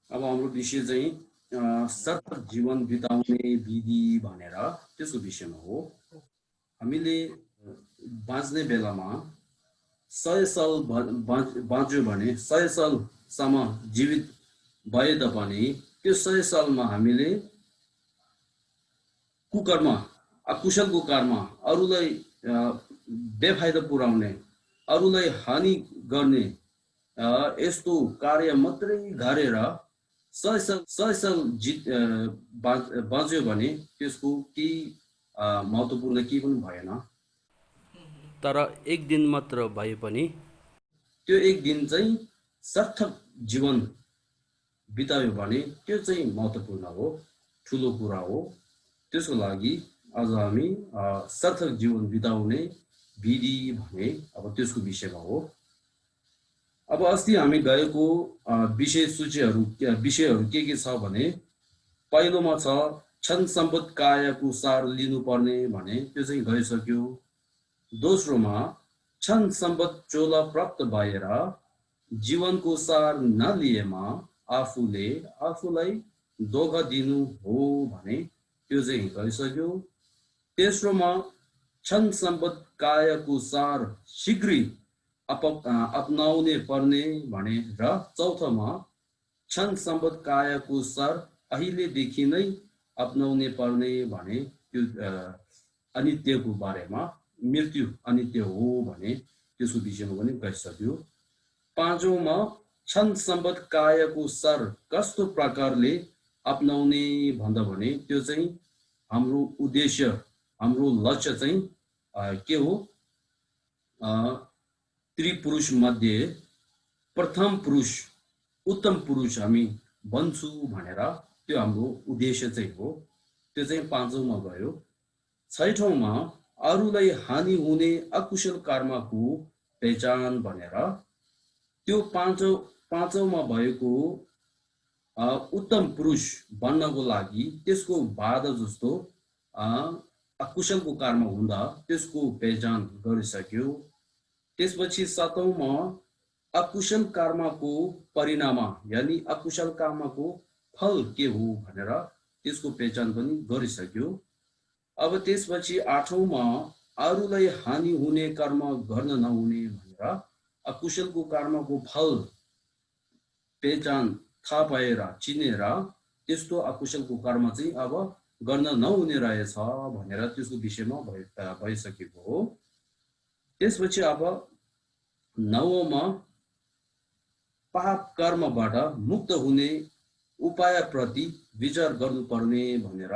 अब हाम्रो विषय चाहिँ सार्थक जीवन बिताउने विधि भनेर त्यसको विषयमा हो। हामीले बाँच्ने बेलामा 100 साल बाँच्यो भने 100 सालसम्म जीवित भए तापनि त्यो 100 सालमा हामीले कुकर्म अकुशलको कर्म अरूलाई बेफाइदा पुर्याउने अरूलाई हानि गर्ने यस्तो कार्य मात्रै गरेर 100 साल बाँच्यो भने त्यसको केही महत्त्वपूर्ण केही पनि भएन। तर एक दिन मात्र भए पनि त्यो एक दिन चाहिँ सार्थक जीवन बितायो भने त्यो चाहिँ महत्त्वपूर्ण हो, ठुलो कुरा हो। त्यसको लागि आज हामी सार्थक जीवन बिताउने विधि भने अब त्यसको विषयमा हो। अब अस्ति हामी गएको विषयहरू के छ भने पहिलोमा छ क्षण सम्पद कायको सार लिनुपर्ने भने त्यो चाहिँ गइसक्यो। दोस्रोमा क्षण सम्पद चोला प्राप्त भएर जीवनको सार नलिएमा आफूलाई धोका दिनु हो भने त्यो चाहिँ गइसक्यो। तेस्रोमा क्षण सम्पद कायको सार शीघ्रै अपनाउने पर्ने भने र चौथोमा क्षण सम्पद कायको सार अहिलेदेखि नै अपनाउने पर्ने भने त्यो अनित्यको बारेमा मृत्यु अनित्य हो भने त्यसको विषयमा पनि गइसक्यो। पाँचौँमा क्षण सम्पद कायको सार कस्तो प्रकारले अपनाउने भन्दा भने त्यो चाहिँ हाम्रो उद्देश्य हाम्रो लक्ष्य चाहिँ के हो, त्रिपुरुष मध्ये प्रथम पुरुष उत्तम पुरुष हामी बन्छु भनेर त्यो हाम्रो उद्देश्य चाहिँ हो। त्यो चाहिँ पाँचौँमा गयो। छैठौँमा अरूलाई हानि हुने अकुशल कर्मको पहिचान भनेर त्यो पाँचौँमा भएको उत्तम पुरुष बन्नको लागि त्यसको बाधा जस्तो अकुशलको कर्म हुँदा त्यसको पहिचान गरिसक्यो। त्यसपछि सातौँमा अकुशल कर्मको परिणाम यानि अकुशल कर्मको फल के हो भनेर त्यसको पहिचान पनि गरिसक्यो। अब त्यसपछि आठौँमा अरूलाई हानि हुने कर्म गर्न नहुने भनेर अकुशलको कर्मको फल पहिचान थाहा पाएर चिनेर त्यस्तो अकुशलको कर्म चाहिँ अब गर्न नहुने रहेछ भनेर त्यसको विषयमा भइसकेको हो। त्यसपछि अब नवौँमा पाप कर्मबाट मुक्त हुने उपायप्रति विचार गर्नुपर्ने भनेर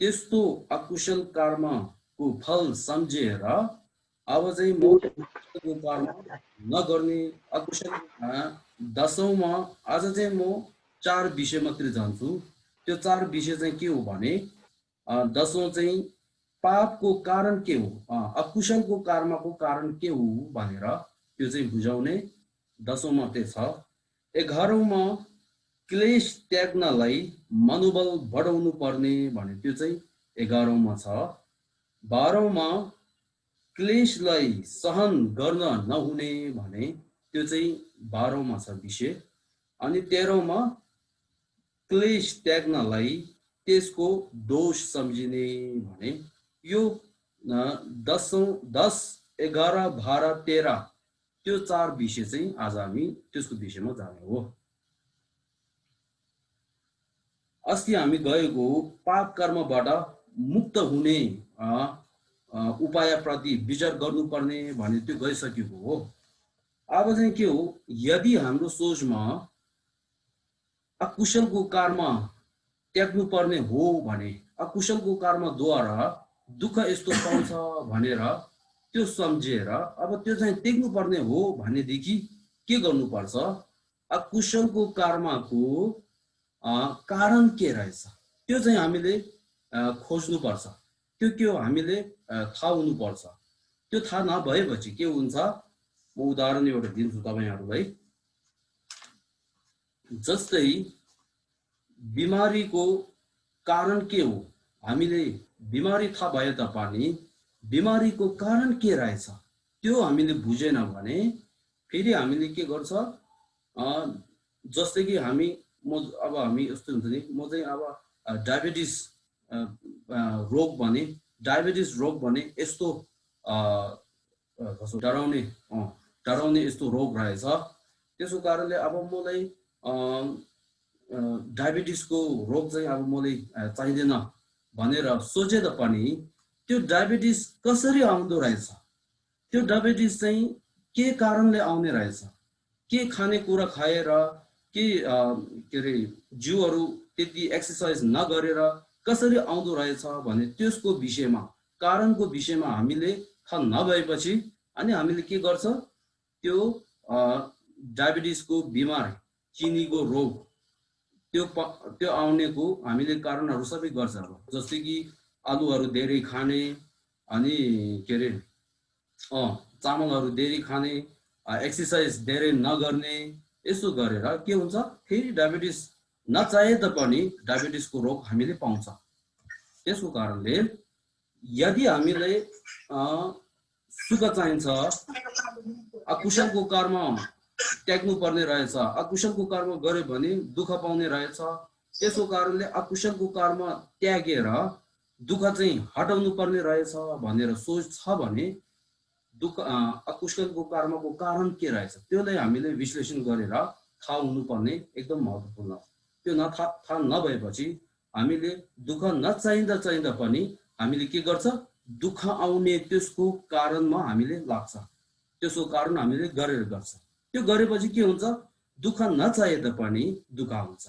त्यस्तो अकुशल कर्मको फल सम्झेर अब चाहिँ म कर्म नगर्ने अकुशल। दशौँमा आज चाहिँ म 4 विषय मात्रै जान्छु। त्यो 4 विषय चाहिँ के हो भने दशौँ चाहिँ पापको कारण के हो, अकुशलको कर्मको कारण के हो भनेर त्यो चाहिँ बुझाउने दशौँमा त्यो छ। 11औँमा क्लेश त्याग्नलाई मनोबल बढाउनु पर्ने भने त्यो चाहिँ 11औँमा छ। 12औँमा क्लेशलाई सहन गर्न नहुने भने त्यो चाहिँ 12औँमा छ विषय। अनि 13औँमा क्लेश त्याग्नलाई त्यसको दोष सम्झिने भने यो 10, 11, 12, 13 त्यो 4 विषय चाहिँ आज हामी त्यसको विषयमा जाने हो। अस्ति हामी गएको पाप कर्मबाट मुक्त हुने उपायप्रति विचार गर्नुपर्ने भने त्यो गइसकेको हो। अब चाहिँ के हो, यदि हाम्रो सोचमा अकुशलको कर्म त्याग्नु पर्ने हो भने अकुशलको कर्मद्वारा दुःख यस्तो पाउँछ भनेर त्यो सम्झेर अब त्यो चाहिँ त्याग्नु पर्ने हो भनेदेखि के गर्नुपर्छ, अकुशलको कर्मको कारण के रहेछ त्यो चाहिँ हामीले खोज्नुपर्छ। त्यो के हो हामीले थाहा हुनुपर्छ। त्यो थाहा नभएपछि के हुन्छ, म उदाहरण एउटा दिन्छु तपाईहरुलाई। जस्तै बिमारीको कारण के हो, हामीले बिमारी थाहा भए तापनि बिमारीको कारण के रहेछ त्यो हामीले बुझेन भने फेरि हामीले के गर्छ, जस्तै कि हामी अब हामी यस्तो हुन्छ नि म चाहिँ अब डायबिटिस रोग भने डायबिटिस रोग भने यस्तो डराउने डराउने यस्तो रोग रहेछ त्यसको कारणले अब मलाई डायबिटिसको रोग चाहिँ अब मलाई चाहिँदैन भनेर सोचे तापनि त्यो डायबिटिस कसरी आउँदो रहेछ त्यो डायबिटिस चाहिँ के कारणले आउने रहेछ के खानेकुरा खाएर के अरे जिउहरू त्यति एक्सर्साइज नगरेर कसरी आउँदो रहेछ भने त्यसको विषयमा कारणको विषयमा हामीले थाहा नभएपछि अनि हामीले के गर्छ त्यो डायबिटिसको बिमार चिनीको रोग त्यो आउनेको हामीले कारणहरू सबै गर्छ अब जस्तै कि आलुहरू धेरै खाने अनि के अरे चामलहरू धेरै खाने एक्सर्साइज धेरै नगर्ने यसो गरेर के हुन्छ फेरि डायबिटिस नचाहे तापनि डायबिटिसको रोग हामीले पाउँछ त्यसको कारणले यदि हामीले सुख चाहिन्छ अकुशलको कर्म त्याग्नु पर्ने रहेछ अकुशलको कर्म गर्यो भने दुःख पाउने रहेछ त्यसको कारणले अकुशलको कर्म त्यागेर दुःख चाहिँ हटाउनु पर्ने रहेछ भनेर सोच छ भने दुःख अकुशलको कर्मको कारण के रहेछ त्यसलाई हामीले विश्लेषण गरेर थाहा हुनुपर्ने एकदम महत्त्वपूर्ण त्यो थाहा नभएपछि हामीले दुःख नचाहिँदा चाहिँदा पनि हामीले के गर्छ दुःख आउने त्यसको कारणमा हामीले लाग्छ त्यसको कारण हामीले गरेर गर्छ त्यो गरेपछि के हुन्छ दुःख नचाहे तापनि दुःख आउँछ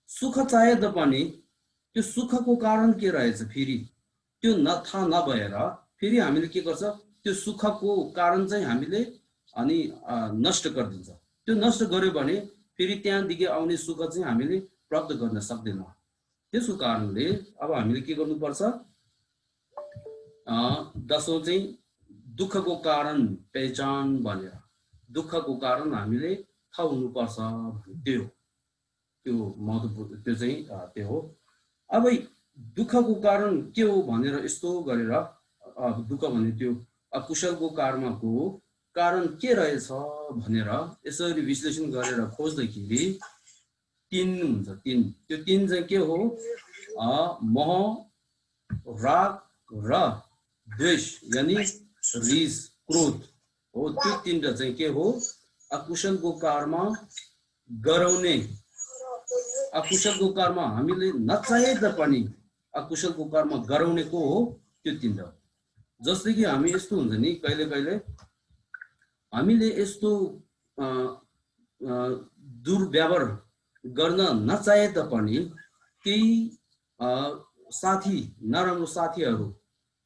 सुख चाहे तापनि त्यो सुखको कारण के रहेछ फेरि त्यो थाहा नभएर फेरि हामीले के गर्छ त्यो सुखको कारण चाहिँ हामीले अनि नष्ट गरिदिन्छ त्यो नष्ट गर्यो भने फेरि त्यहाँदेखि आउने सुख चाहिँ हामीले प्राप्त गर्न सक्दैनौँ त्यसको कारणले अब हामीले के गर्नुपर्छ दशौं चाहिँ दुःखको कारण पहिचान भनेर दुःखको कारण हामीले थाहा हुनुपर्छ त्यो महत्त्वपूर्ण त्यो चाहिँ त्यो हो अब दुःखको कारण के हो भनेर यस्तो गरेर दुःख भने त्यो अकुशलको कर्मको कारण के रहेछ भनेर यसरी विश्लेषण गरेर खोज्दाखेरि तीन हुन्छ त्यो तीन चाहिँ के हो मोह राग र द्वेष यानी रिस क्रोध हो त्यो तीनटा चाहिँ के हो अकुशलको कर्म गराउने अकुशलको कर्म हामीले नचाहे तापनि अकुशलको कर्म गराउनेको हो त्यो तीनटा जस्तै कि हामी यस्तो हुन्छ नि कहिले कहिले हामीले यस्तो दुर्व्यवहार गर्न नचाहे तापनि केही साथी नराम्रो साथीहरू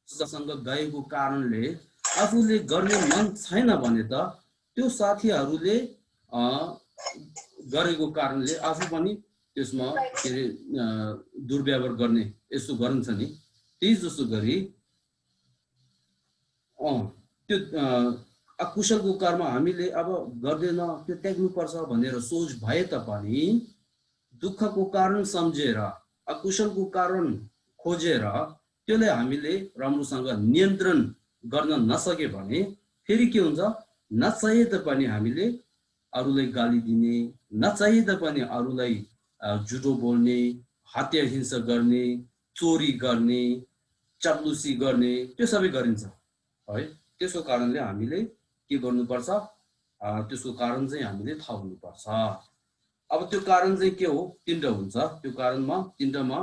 सँग गएको कारणले आफूले गर्ने मन छैन भने त त्यो साथीहरूले गरेको कारणले आफू पनि त्यसमा के अरे दुर्व्यवहार गर्ने यस्तो गरिन्छ नि त्यही जस्तो गरी त्यो अकुशलको कर्म हामीले अब गर्दैन त्यो त्याग्नुपर्छ भनेर सोच भए तापनि दुःखको कारण सम्झेर अकुशलको कारण खोजेर त्यसलाई हामीले राम्रोसँग नियन्त्रण गर्न नसके भने फेरि के हुन्छ नचाहे तापनि हामीले अरूलाई गाली दिने नचाहे तापनि अरूलाई झुटो बोल्ने हत्या हिंसा गर्ने चोरी गर्ने चाप्लुसी गर्ने त्यो सबै गरिन्छ है त्यसको कारणले हामीले के गर्नुपर्छ त्यसको कारण चाहिँ हामीले थाहा हुनुपर्छ अब त्यो कारण चाहिँ के हो तीनटा हुन्छ त्यो कारणमा तीनटामा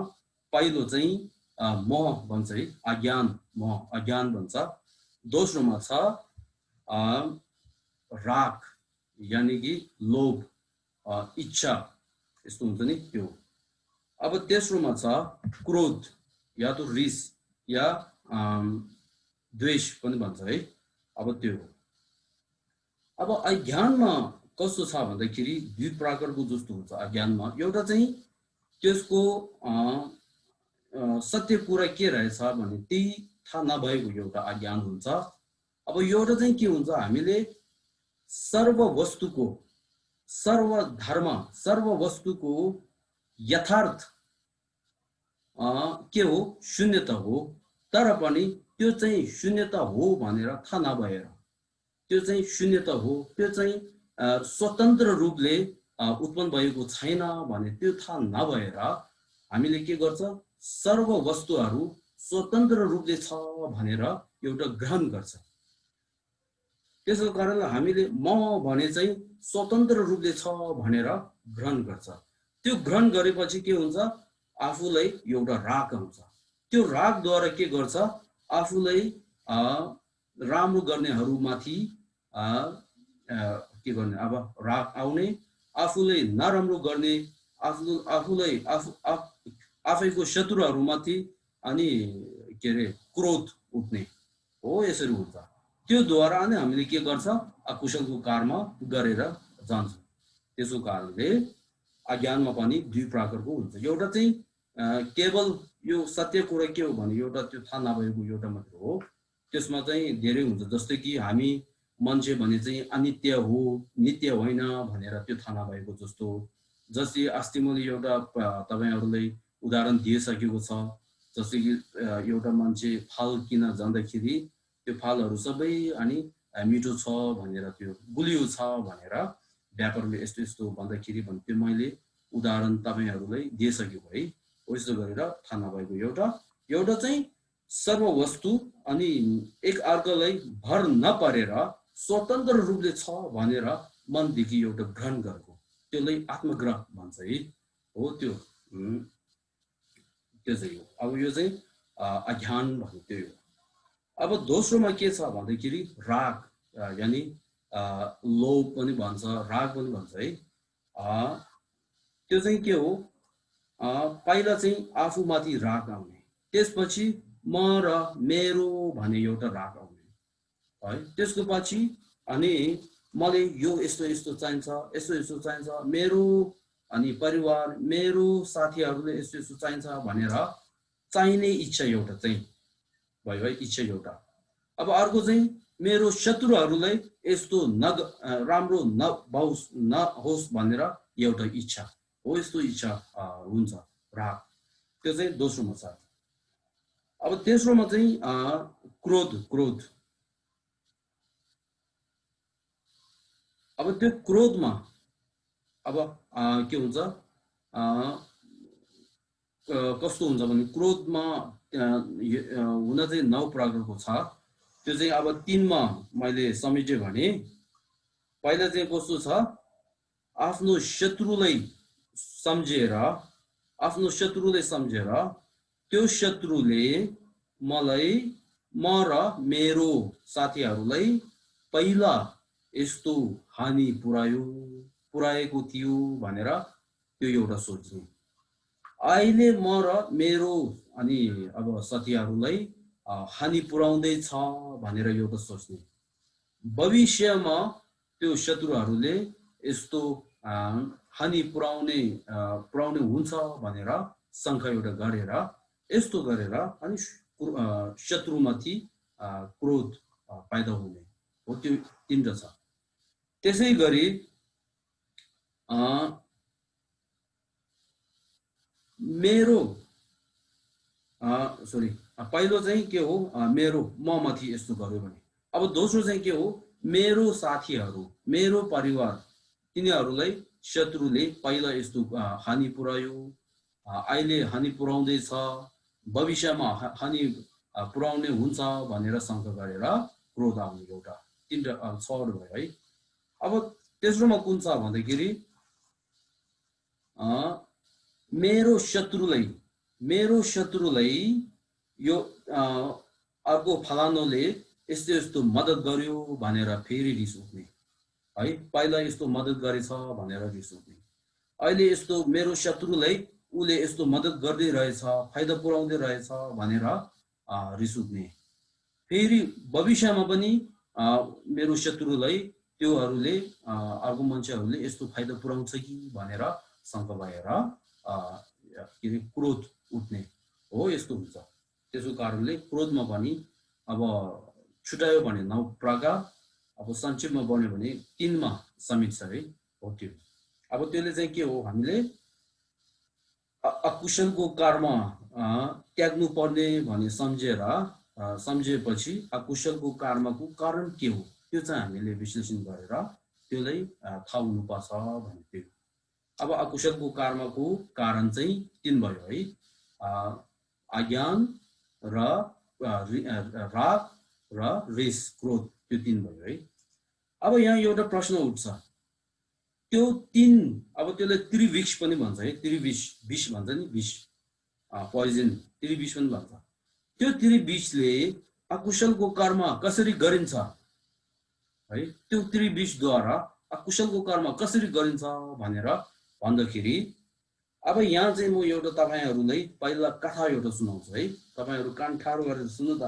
पहिलो चाहिँ मोह भन्छ है अज्ञान भन्छ दोस्रोमा छ राग यानी कि लोभ इच्छा यस्तो हुन्छ नि त्यो अब तेस्रोमा छ क्रोध या तो रिस या द्वेष पनि भन्छ है अब त्यो अब अज्ञानमा कस्तो छ भन्दाखेरि दुई प्रकारको जस्तो हुन्छ अज्ञानमा एउटा चाहिँ त्यसको सत्य कुरा के रहेछ भने त्यही थाहा नभएको एउटा अज्ञान हुन्छ अब एउटा चाहिँ के हुन्छ हामीले सर्व वस्तुको सर्व धर्म सर्व वस्तुको यथार्थ के हो शून्यता हो तर पनि त्यो चाहिँ शून्यता हो भनेर थाहा नभएर त्यो चाहिँ शून्यता हो त्यो चाहिँ स्वतन्त्र रूपले उत्पन्न भएको छैन भने त्यो थाहा नभएर हामीले के गर्छ सर्व वस्तुहरू स्वतन्त्र रूपले छ भनेर एउटा ग्रहण गर्छ त्यसको कारणले हामीले म भने चाहिँ स्वतन्त्र रूपले छ भनेर ग्रहण गर्छ त्यो ग्रहण गरेपछि के हुन्छ आफूलाई एउटा राग आउँछ त्यो रागद्वारा के गर्छ आफूलाई राम्रो गर्नेहरूमाथि के गर्ने अब राग आउने आफूलाई नराम्रो गर्ने आफूलाई आफैको शत्रुहरूमाथि अनि के अरे क्रोध उठ्ने हो यसरी हुन्छ त्यो द्वारा नै हामीले के गर्छ अकुशलको कर्म गरेर जान्छ त्यसो कारणले अज्ञानमा पनि दुई प्रकारको हुन्छ एउटा चाहिँ केवल यो सत्य कुरा के हो भने एउटा त्यो थाहा नभएको एउटा मात्र हो त्यसमा चाहिँ धेरै हुन्छ जस्तै कि हामी मान्छे भने चाहिँ अनित्य हो नित्य होइन भनेर त्यो थाहा नभएको जस्तो जस्तै अस्ति मैले एउटा तपाईहरुलाई उदाहरण दिइसकेको छ जस्तै कि एउटा मान्छे फल किन जाँदाखेरि त्यो फलहरु सबै अनि मिठो छ भनेर त्यो गुलियो छ भनेर व्यापारले यस्तो यस्तो भन्दाखेरि भने त्यो मैले उदाहरण तपाईहरुलाई दिइसकेको है ओइसो गरेर थाहा नभएको एउटा चाहिँ सर्व वस्तु अनि एक अर्कालाई भर नपरेर स्वतन्त्र रूपले छ भनेर मनदेखि एउटा ग्रहण गरेको त्यसलाई आत्मग्रह भन्छ है हो त्यो चाहिँ हो अब यो चाहिँ अज्ञान भन्ने त्यो हो अब दोस्रोमा के छ भन्दाखेरि राग यानी लोभ पनि भन्छ राग पनि भन्छ है त्यो चाहिँ के हो पहिला चाहिँ आफूमाथि राग आउने त्यसपछि म र मेरो भन्ने एउटा राग आउने है त्यसको पछि अनि मलाई यो यस्तो यस्तो चाहिन्छ यस्तो यस्तो चाहिन्छ मेरो अनि परिवार मेरो साथीहरुले यस्तो यस्तो चाहिन्छ भनेर चाहिने इच्छा एउटा चाहिँ भयो है इच्छा एउटा अब अर्को चाहिँ मेरो शत्रुहरुलाई यस्तो राम्रो नहोस् भनेर एउटा इच्छा हो यस्तो इच्छा हुन्छ राग त्यो चाहिँ दोस्रोमा छ अब तेस्रोमा चाहिँ क्रोध अब त्यो क्रोधमा अब के हुन्छ कस्तो हुन्छ भने क्रोधमा हुन चाहिँ 9 प्रकारको छ त्यो चाहिँ अब 3 मा मैले समेटे भने पहिला चाहिँ कस्तो छ आफ्नो शत्रुलाई सम्झेर त्यो शत्रुले मलाई म र मेरो साथीहरुलाई पहिला यस्तो हानि पुर्याएको थियो भनेर त्यो एउटा सोच्ने अहिले म र मेरो अनि अब साथीहरुलाई हानि पुर्याउँदै छ भनेर एउटा सोच्ने भविष्यमा त्यो शत्रुहरुले यस्तो हानि पुर्याउने हुन्छ भनेर शंका एउटा गरेर यस्तो गरेर अनि शत्रुमाथि क्रोध पैदा हुने हो त्यो तीनटा छ त्यसै गरी मेरो पहिलो चाहिँ के हो मेरो म माथि यस्तो गर्यो भने अब दोस्रो चाहिँ के हो मेरो साथीहरु मेरो परिवार तिनीहरुलाई शत्रुले पहिला यस्तो हानि पुर्यायो अहिले हानि पुर्याउँदै छ भविष्यमा हानि पुर्याउने हुन्छ भनेर शंका गरेर क्रोध आउने एउटा तीनटा छवटा भयो है अब तेस्रोमा कुन छ भन्दाखेरि मेरो शत्रुलाई यो अर्को फलानोले यस्तो यस्तो मद्दत गर्यो भनेर फेरि रिस उठ्ने है पहिला यस्तो मद्दत गरेछ भनेर रिस उठ्ने अहिले यस्तो मेरो शत्रुलाई उले यस्तो मद्दत गर्दै रहेछ फाइदा पुर्याउँदै रहेछ भनेर रिस उठ्ने फेरि भविष्यमा पनि मेरो शत्रुलाई त्योहरुले अर्को मान्छेहरुले यस्तो फाइदा पुर्याउँछ कि भनेर शंका भएर के क्रोध उठ्ने हो यस्तो हुन्छ त्यसको कारणले क्रोधमा पनि अब छुटायो भने 9 प्रकार अब संक्षेपमा भन्यो भने 3 मा समेट्छ है हो त्यो अब त्यसले चाहिँ के हो हामीले अकुशलको कर्म त्याग्नु पर्ने भनी सम्झेपछि अकुशलको कर्मको कारण के हो त्यो चाहिँ हामीले विश्लेषण गरेर त्यसलाई थाहा हुनुपर्छ भन्ने थियो अब अकुशलको कर्मको कारण चाहिँ तीन भयो है, अज्ञान र राग र रिस क्रोध, त्यो तीन भयो है। अब यहाँ एउटा प्रश्न उठ्छ, त्यो तीन, अब त्यसलाई त्रिविष पनि भन्छ है, त्रिविष, विष भन्छ नि, विष, पोइजन, त्रिविष पनि भन्छ। त्यो त्रिविषले अकुशलको कर्म कसरी गरिन्छ है, त्यो त्रिविषद्वारा अकुशलको कर्म कसरी गरिन्छ भनेर भन्दाखेरि, अब यहाँ चाहिँ म एउटा तपाईहरुलाई पहिला कथा एउटा सुनाउँछु है, तपाईहरु कान ठाडो गरेर सुन्नु त।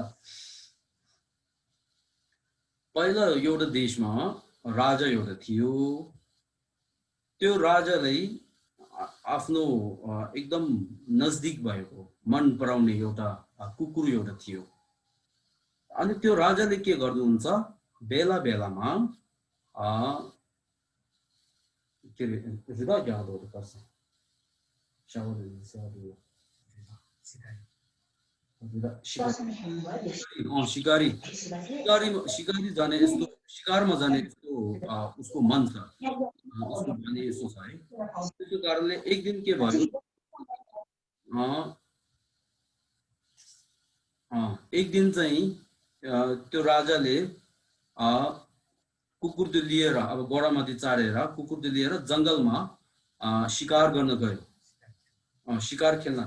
पहिला एउटा देशमा राजा एउटा थियो। त्यो राजालाई आफ्नो एकदम नजदिक भएको मन पराउने एउटा कुकुर एउटा थियो। अनि त्यो राजाले के गर्नुहुन्छ, बेला बेलामा के रे हृदय जाँदो गर्छ, शिकारी जाने यस्तो, शिकारमा जाने यस्तो उसको मन छ, उसको भने यसो छ है। त्यसको कारणले एक दिन के भयो, एक दिन चाहिँ त्यो राजाले कुकुर त्यो लिएर, अब गोडामाथि चढेर कुकुर त्यो लिएर जंगलमा शिकार गर्न गयो, शिकार खेल्न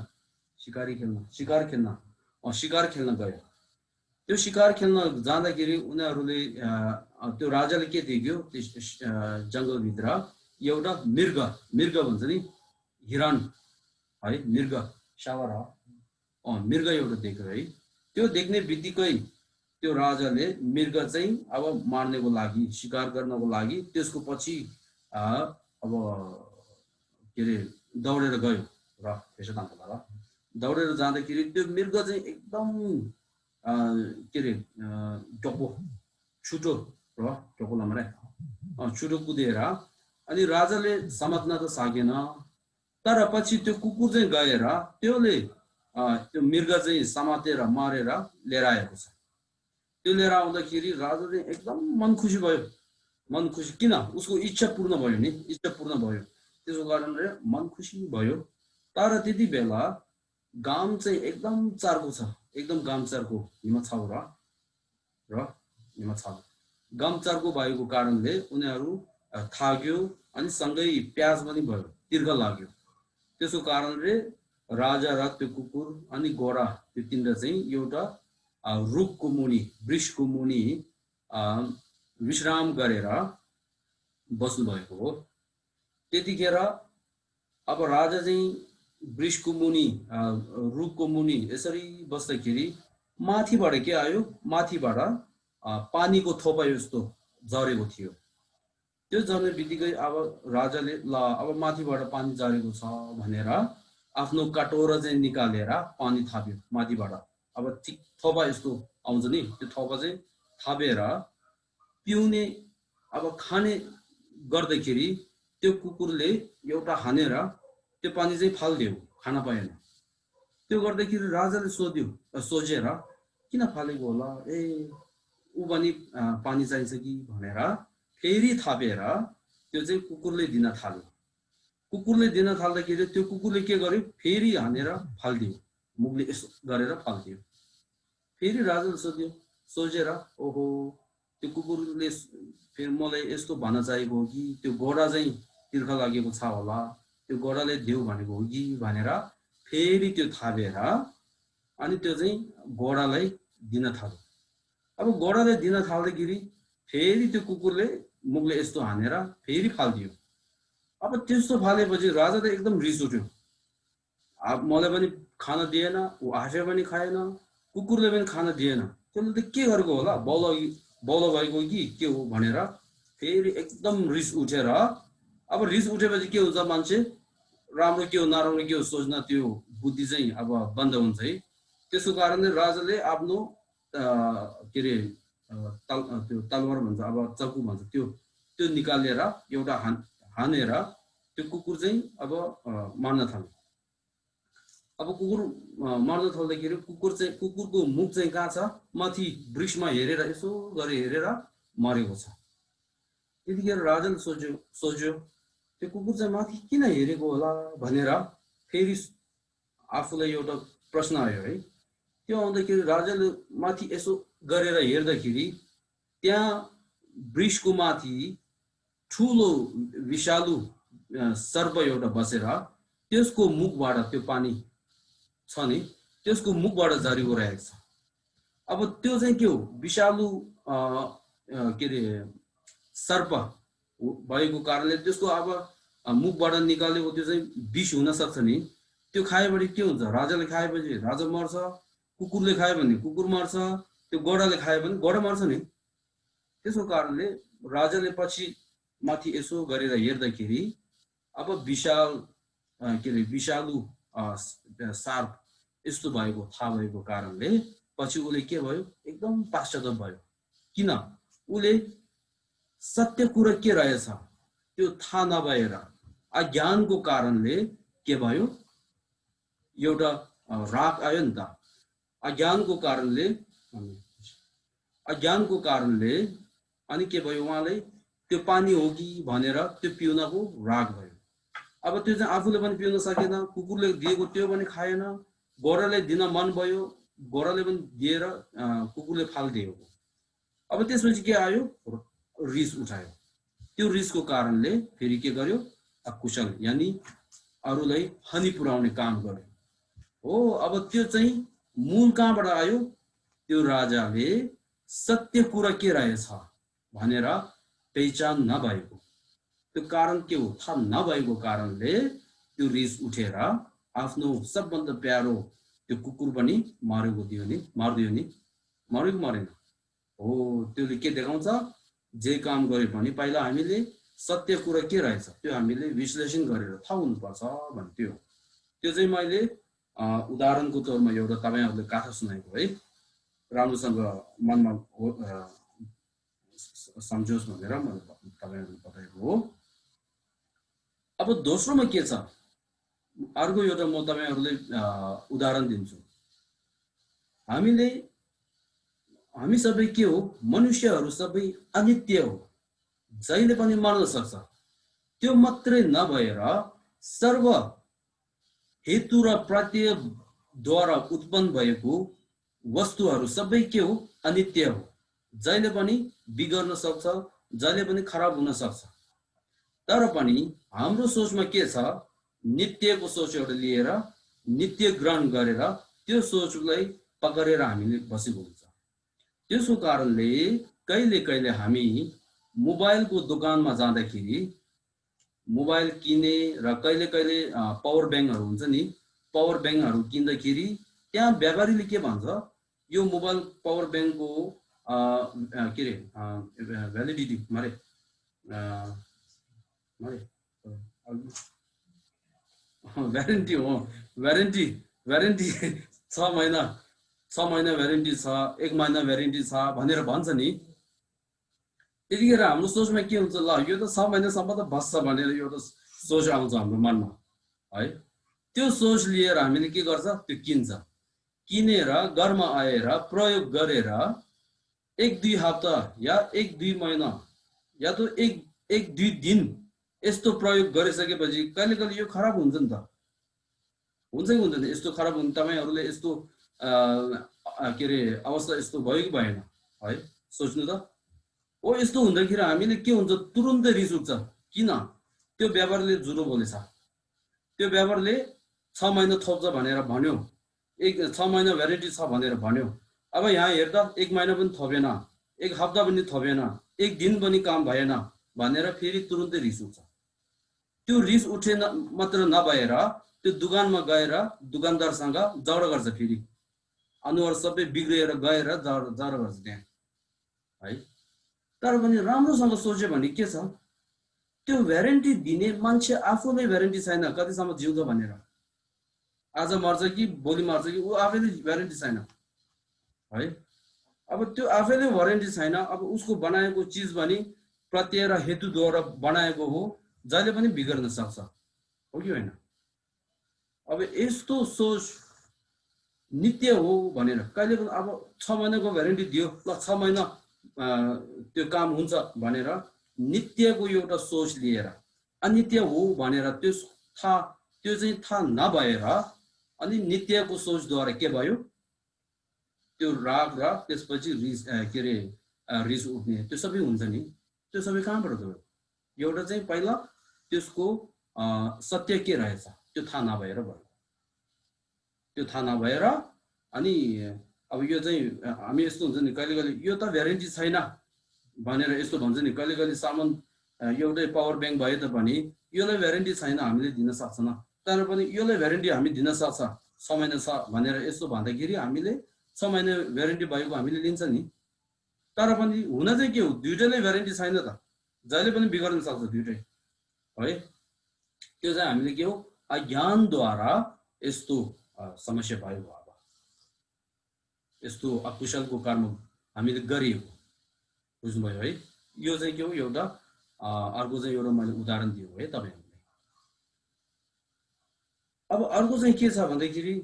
गयो। त्यो शिकार खेल्न जाँदाखेरि उनीहरूले त्यो राजाले के देख्यो, जंगल भित्र एउटा मृग भन्छ नि, हिरण है, मृग सावर मृग एउटा देख्यो है। त्यो देख्ने बित्तिकै त्यो राजाले मृग चाहिँ अब मार्नको लागि, शिकार गर्नको लागि त्यसको पछि अब के रे दौडेर गयो र त्यसो तान्दा दौडेर जाँदाखेरि त्यो मृग चाहिँ एकदम के रे टोपो छुटो र टोपो लमरे छुटो कुदेर, अनि राजाले समात्न त सकेन। तर पछि त्यो कुकुर चाहिँ गएर त्योले त्यो मृग चाहिँ समातेर मारेर लिएर आएको छ। त्यो लिएर आउँदाखेरि राजाले एकदम मन खुसी भयो। मन खुसी किन, उसको इच्छा पूर्ण भयो नि, इच्छा पूर्ण भयो, त्यसको कारणले मन खुसी भयो। तर त्यति बेला गाम चाहिँ एकदम चार्को छ, एकदम गाम चार्को हिमछाउ र हिमछाउ, गाम चार्को भएको कारणले उनीहरू थाक्यो, अनि सँगै प्याज पनि भयो, दीर्घ लाग्यो। त्यसको कारणले राजा र त्यो कुकुर अनि गोरा त्यो तीनटा चाहिँ एउटा रुखको मुनि, वृक्षको मुनि विश्राम गरेर बस्नु भएको हो। त्यतिखेर अब राजा चाहिँ वृक्षको मुनि, रुखको मुनि यसरी बस्दाखेरि माथिबाट के आयो, माथिबाट पानीको थोपा जस्तो झरेको थियो। त्यो झर्ने बित्तिकै अब राजाले ल अब माथिबाट पानी झरेको छ भनेर आफ्नो कटोरा चाहिँ निकालेर पानी थाप्यो माथिबाट। अब ठिक थोपा यस्तो आउँछ नि, त्यो थोपा चाहिँ थापेर पिउने, अब खाने गर्दाखेरि त्यो कुकुरले एउटा हानेर त्यो पानी चाहिँ फाल्दियो, खान पाएन। त्यो गर्दाखेरि राजाले सोचेर किन फालेको होला, ऊ पनि पानी चाहिन्छ कि भनेर फेरि थापेर त्यो चाहिँ कुकुरले दिन थाल्यो। कुकुरले दिन थाल्दाखेरि त्यो कुकुरले के गर्यो, फेरि हानेर फाल्दियो, मुखले यसो गरेर फाल्दियो। फेरि राजाले सोचेर ओहो त्यो कुकुरले फेरि मलाई यस्तो भन्न चाहेको हो कि त्यो घोडा चाहिँ तिर्ख लागेको छ होला, त्यो घोडाले देऊ भनेको हो कि भनेर फेरि त्यो थापेर अनि त्यो चाहिँ घोडालाई दिन थाल्यो। अब घोडाले दिन थाल्दाखेरि फेरि त्यो कुकुरले मुखले यस्तो हानेर फेरि फाल्दियो। अब त्यस्तो फालेपछि राजा त एकदम रिस उठ्यो। अब मलाई पनि खान दिएन, ऊ आफै पनि खाएन, कुकुरले पनि खान दिएन, त्यसले त के गरेको होला, बौलो भएको कि के हो भनेर फेरि एकदम रिस उठेर, अब रिस उठेपछि के हुन्छ, मान्छे राम्रो के हो नराम्रो के हो सोच्न त्यो बुद्धि चाहिँ अब बन्द हुन्छ है। त्यसको कारणले राजाले आफ्नो के रे त्यो तलवार भन्छ, अब चक्कु भन्छ, त्यो निकालेर एउटा हानेर त्यो कुकुर चाहिँ अब मार्न थाल्यो। अब कुकुर मार्न थाल्दाखेरि कुकुरको मुख चाहिँ कहाँ छ, माथि वृक्षमा हेरेर यसो गरे हेरेर मरेको छ। त्यतिखेर राजाले सोच्यो त्यो कुकुर चाहिँ माथि किन हेरेको होला भनेर फेरि आफूलाई एउटा प्रश्न आयो है। त्यो आउँदाखेरि राजाले माथि यसो गरेर हेर्दाखेरि त्यहाँ वृक्षको माथि ठुलो विषालु सर्प एउटा बसेर त्यसको मुखबाट त्यो पानी छ नि त्यसको मुखबाट झरेको रहेको छ। अब त्यो चाहिँ के हो विषालु के अरे सर्प भएको कारणले त्यसको अब मुखबाट निकालेको त्यो चाहिँ विष हुन सक्छ नि। त्यो खाएपछि के हुन्छ, राजाले खाएपछि राजा मर्छ, कुकुरले खायो भने कुकुर मर्छ, त्यो गोडाले खायो भने गोडा मर्छ नि। त्यसको कारणले राजाले पछि माथि यसो गरेर हेर्दाखेरि अब विशाल के अरे विषालु सार्प यस्तो भएको थाहा भएको कारणले पछि उसले के भयो एकदम पश्चाताप भयो। किन उसले सत्य कुरा के रहेछ त्यो थाहा नभएर अज्ञानको कारणले के भयो एउटा राग आयो नि त। अज्ञानको कारणले अनि के भयो उहाँले त्यो पानी हो कि भनेर त्यो पिउनको राग भयो। अब त्यो चाहिँ आफूले पनि पिउन सकेन, कुकुरले दिएको त्यो पनि खाएन, गोराले दिन मन भयो, गोराले पनि दिएर कुकुरले फालिदिएको। अब त्यसपछि के आयो, रिस उठायो। त्यो रिसको कारणले फेरि के गर्यो, अकुशल यानी अरूलाई हानि पुर्याउने काम गर्यो हो। अब त्यो चाहिँ मूल कहाँबाट आयो, त्यो राजाले सत्य कुरा के रहेछ भनेर पहिचान नभएको, त्यो कारण के हो थाहा नभएको कारणले त्यो रिस उठेर आफ्नो सबभन्दा प्यारो त्यो कुकुर पनि मारिदियो नि। मरेको मरेन हो। त्यसले के देखाउँछ, जे काम गरे पनि पहिला हामीले सत्य कुरा के रहेछ त्यो हामीले विश्लेषण गरेर थाहा हुनुपर्छ भन्थ्यो। त्यो चाहिँ मैले उदाहरणको तौरमा एउटा तपाईहरुले कथा सुनाएको है, राम्रोसँग मनमा सम्झोस् भनेर मैले तपाईहरुलाई बताएको हो। अब दोस्रोमा के छ, अर्को एउटा म तपाईहरुलाई उदाहरण दिन्छु। हामी सबै के हो, मनुष्यहरू सबै अनित्य हो, जहिले पनि मर्न सक्छ। त्यो मात्रै नभएर सर्व हेतु र प्रत्ययद्वारा उत्पन्न भएको वस्तुहरू सबै के हो, अनित्य हो, जहिले पनि बिग्रन सक्छ, जहिले पनि खराब हुन सक्छ। तर पनि हाम्रो सोचमा के छ, नित्यको सोच एउटा लिएर नित्य ग्रहण गरेर त्यो सोचलाई पकडेर हामीले बसेको हुन्छ। त्यसको कारणले कहिले कहिले हामी मोबाइलको दोकानमा जाँदाखेरि मोबाइल किने र कहिले कहिले पावर ब्याङ्कहरू हुन्छ नि, पावर ब्याङ्कहरू किन्दाखेरि त्यहाँ व्यापारीले के भन्छ, यो मोबाइल पावर ब्याङ्कको के अरे भ्यालिडिटी व्यारेन्टी हो, व्यारेन्टी 6 महिना व्यारेन्टी छ, 1 महिना व्यारेन्टी छ भनेर भन्छ नि। त्यतिखेर हाम्रो सोचमा के हुन्छ, ल यो त 6 महिनासम्म त बस्छ भनेर एउटा सोच आउँछ हाम्रो मनमा है। त्यो सोच लिएर हामीले के गर्छ, त्यो किनेर घरमा आएर प्रयोग गरेर 1-2 हप्ता या 1-2 महिना या तो 1-2 दिन यस्तो प्रयोग गरिसकेपछि कहिले कहिले यो खराब हुन्छ नि त, हुन्छ कि हुँदैन, यस्तो खराब हुन्छ। तपाईहरुले यस्तो के अरे अवस्था यस्तो भयो कि भएन है, सोच्नु त। ओ यस्तो हुँदाखेरि हामीले के हुन्छ, तुरुन्तै रिस उठ्छ। किन, त्यो व्यापारले जुरो बोलेछ, त्यो व्यापारले 6 महिना थप्छ भनेर भन्यो, 6 महिना भ्यारेन्टी छ भनेर भन्यो। अब यहाँ हेर्दा 1 महिना पनि थपेन, 1 हप्ता पनि थपेन, 1 दिन पनि काम भएन भनेर फेरि तुरुन्तै रिस उठ्छ। त्यो रिस उठे मात्र नभएर त्यो दोकानमा गएर दोकानदारसँग झगडा गर्छ, फेरि अनुहार सबै बिग्रिएर गएर झगडा गर्छ त्यहाँ है। तर पनि राम्रोसँग सोच्यो भने के छ, त्यो भ्यारेन्टी दिने मान्छे आफूले भ्यारेन्टी छैन कतिसम्म जिउँछ भनेर, आज मर्छ कि भोलि मर्छ कि, ऊ आफैले भ्यारेन्टी छैन है। अब त्यो आफैले भ्यारेन्टी छैन, अब उसको बनाएको चिज पनि प्रत्यय र हेतुद्वारा बनाएको हो, जहिले पनि बिग्रन सक्छ, हो कि होइन। अब यस्तो सोच नित्य हो भनेर कहिले पनि अब 6 महिनाको भ्यारेन्टी दियो, ल 6 महिना त्यो काम हुन्छ भनेर नित्यको एउटा सोच लिएर अनित्य हो भनेर त्यो चाहिँ थाहा नभएर अनि नित्यको सोचद्वारा के भयो त्यो राग र त्यसपछि रिस के रे रिस उठ्ने त्यो सबै हुन्छ नि त्यो सबै कहाँबाट गयो एउटा चाहिँ पहिला त्यसको सत्य के रहेछ त्यो थाहा नभएर भयो त्यो थाहा नभएर अनि अब यो चाहिँ हामी यस्तो हुन्छ नि कहिले कहिले यो त भ्यारेन्टी छैन भनेर यस्तो भन्छ नि कहिले कहिले सामान एउटै पावर ब्याङ्क भए तापनि योलाई भ्यारेन्टी छैन हामीले दिन सक्छौँ तर पनि योलाई भ्यारेन्टी हामी दिन सक्छ 6 महिना छ भनेर यस्तो भन्दाखेरि हामीले 6 महिना भ्यारेन्टी भएको हामीले लिन्छ नि तर पनि हुन चाहिँ के हो दुईटैले भ्यारेन्टी छैन त जहिले पनि बिग्रन सक्छ दुईटै है त्यो चाहिँ हामीले के हो अज्ञानद्वारा यस्तो समस्या भयो अब यस्तो अकुशलको कर्म हामीले गरियो बुझ्नुभयो है यो चाहिँ के हो एउटा अर्को चाहिँ एउटा मैले उदाहरण दियो है तपाईहरुले अब अर्को चाहिँ के छ भन्दाखेरि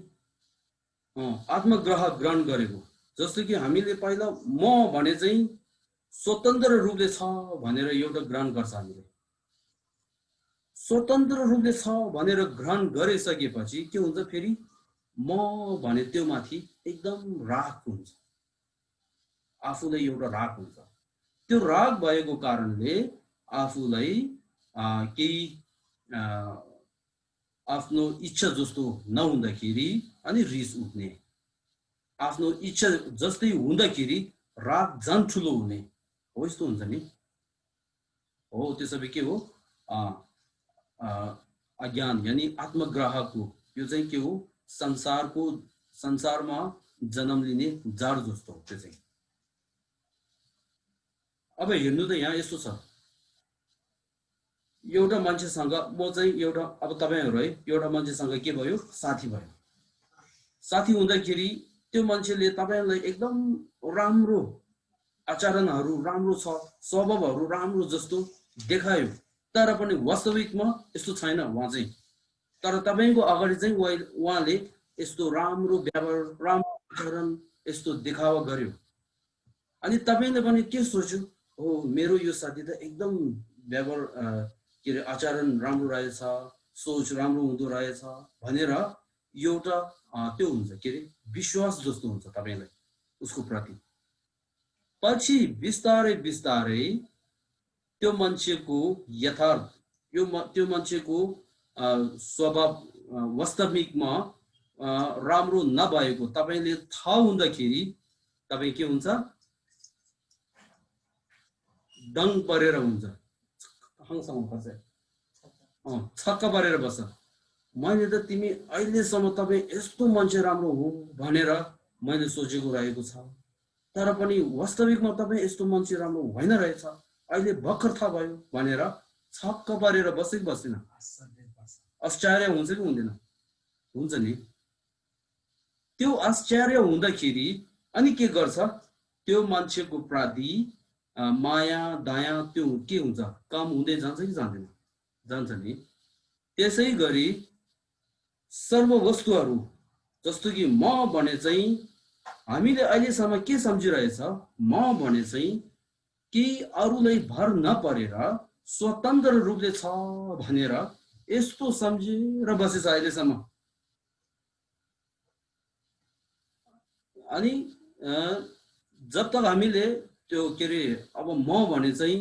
आत्मग्रह ग्रहण गरेको जस्तो कि हामीले पहिला म भने चाहिँ स्वतन्त्र रूपले छ भनेर एउटा ग्रहण गर्छ हामीले स्वतन्त्र रूपले छ भनेर ग्रहण गरिसकेपछि के हुन्छ फेरि म भने त्यो माथि एकदम राग हुन्छ आफूलाई एउटा राग हुन्छ त्यो राग भएको कारणले आफूलाई केही आफ्नो इच्छा जस्तो नहुँदाखेरि अनि रिस उठ्ने आफ्नो इच्छा जस्तै हुँदाखेरि राग झन् ठुलो हुने हो यस्तो हुन्छ नि हो त्यसैले के हो अज्ञान यानी आत्मग्रहको यो चाहिँ के हो संसारमा जन्म लिने जाड जस्तो हो त्यो चाहिँ अब हेर्नु त यहाँ यस्तो छ एउटा मान्छेसँग म चाहिँ एउटा अब तपाईहरु है एउटा मान्छेसँग के भयो साथी हुँदाखेरि त्यो मान्छेले तपाईहरुलाई एकदम राम्रो आचरणहरु राम्रो छ स्वभावहरु राम्रो जस्तो देखायो तर पनि वास्तविकमा यस्तो छैन उहाँ चाहिँ तर तपाईको अगाडि चाहिँ उहाँले यस्तो राम्रो व्यवहार राम्रो आचरण यस्तो देखावा गर्यो अनि तपाईले पनि के सोच्यो हो मेरो यो साथी त एकदम व्यवहार के रे आचरण राम्रो रहेछ सोच राम्रो हुँदो रहेछ भनेर एउटा त्यो हुन्छ के रे विश्वास जस्तो हुन्छ तपाईलाई उसको प्रति पछि बिस्तारै त्यो मान्छेको यथार्थ त्यो मान्छेको स्वभाव वास्तविकमा राम्रो नभएको तपाईले थाहा हुँदाखेरि तपाई के हुन्छ दङ परेर हुन्छ छक्क परेर बस्छ मैले त तिमी अहिलेसम्म तपाई यस्तो मान्छे राम्रो हो भनेर मैले सोचेको रहेको छ तर पनि वास्तविकमा तपाई यस्तो मान्छे राम्रो होइन रहेछ अहिले भर्खर थाहा भयो भनेर छक्क परेर बसेको बस्दिन आश्चर्य हुन्छ कि हुँदैन हुन्छ नि त्यो आश्चर्य हुँदाखेरि अनि के गर्छ त्यो मान्छेको प्रति माया दया त्यो के हुन्छ कम हुँदै जान्छ कि जाँदैन जान्छ नि त्यसै गरी सर्व वस्तुहरू जस्तो कि म भने चाहिँ हामीले अहिलेसम्म के सम्झिरहेछ म भने चाहिँ कि अरूलाई भर नपरेर स्वतन्त्र रूपले छ भनेर यस्तो सम्झेर बसेछ अहिलेसम्म अनि जब तक हामीले त्यो के रे अब म भने चाहिँ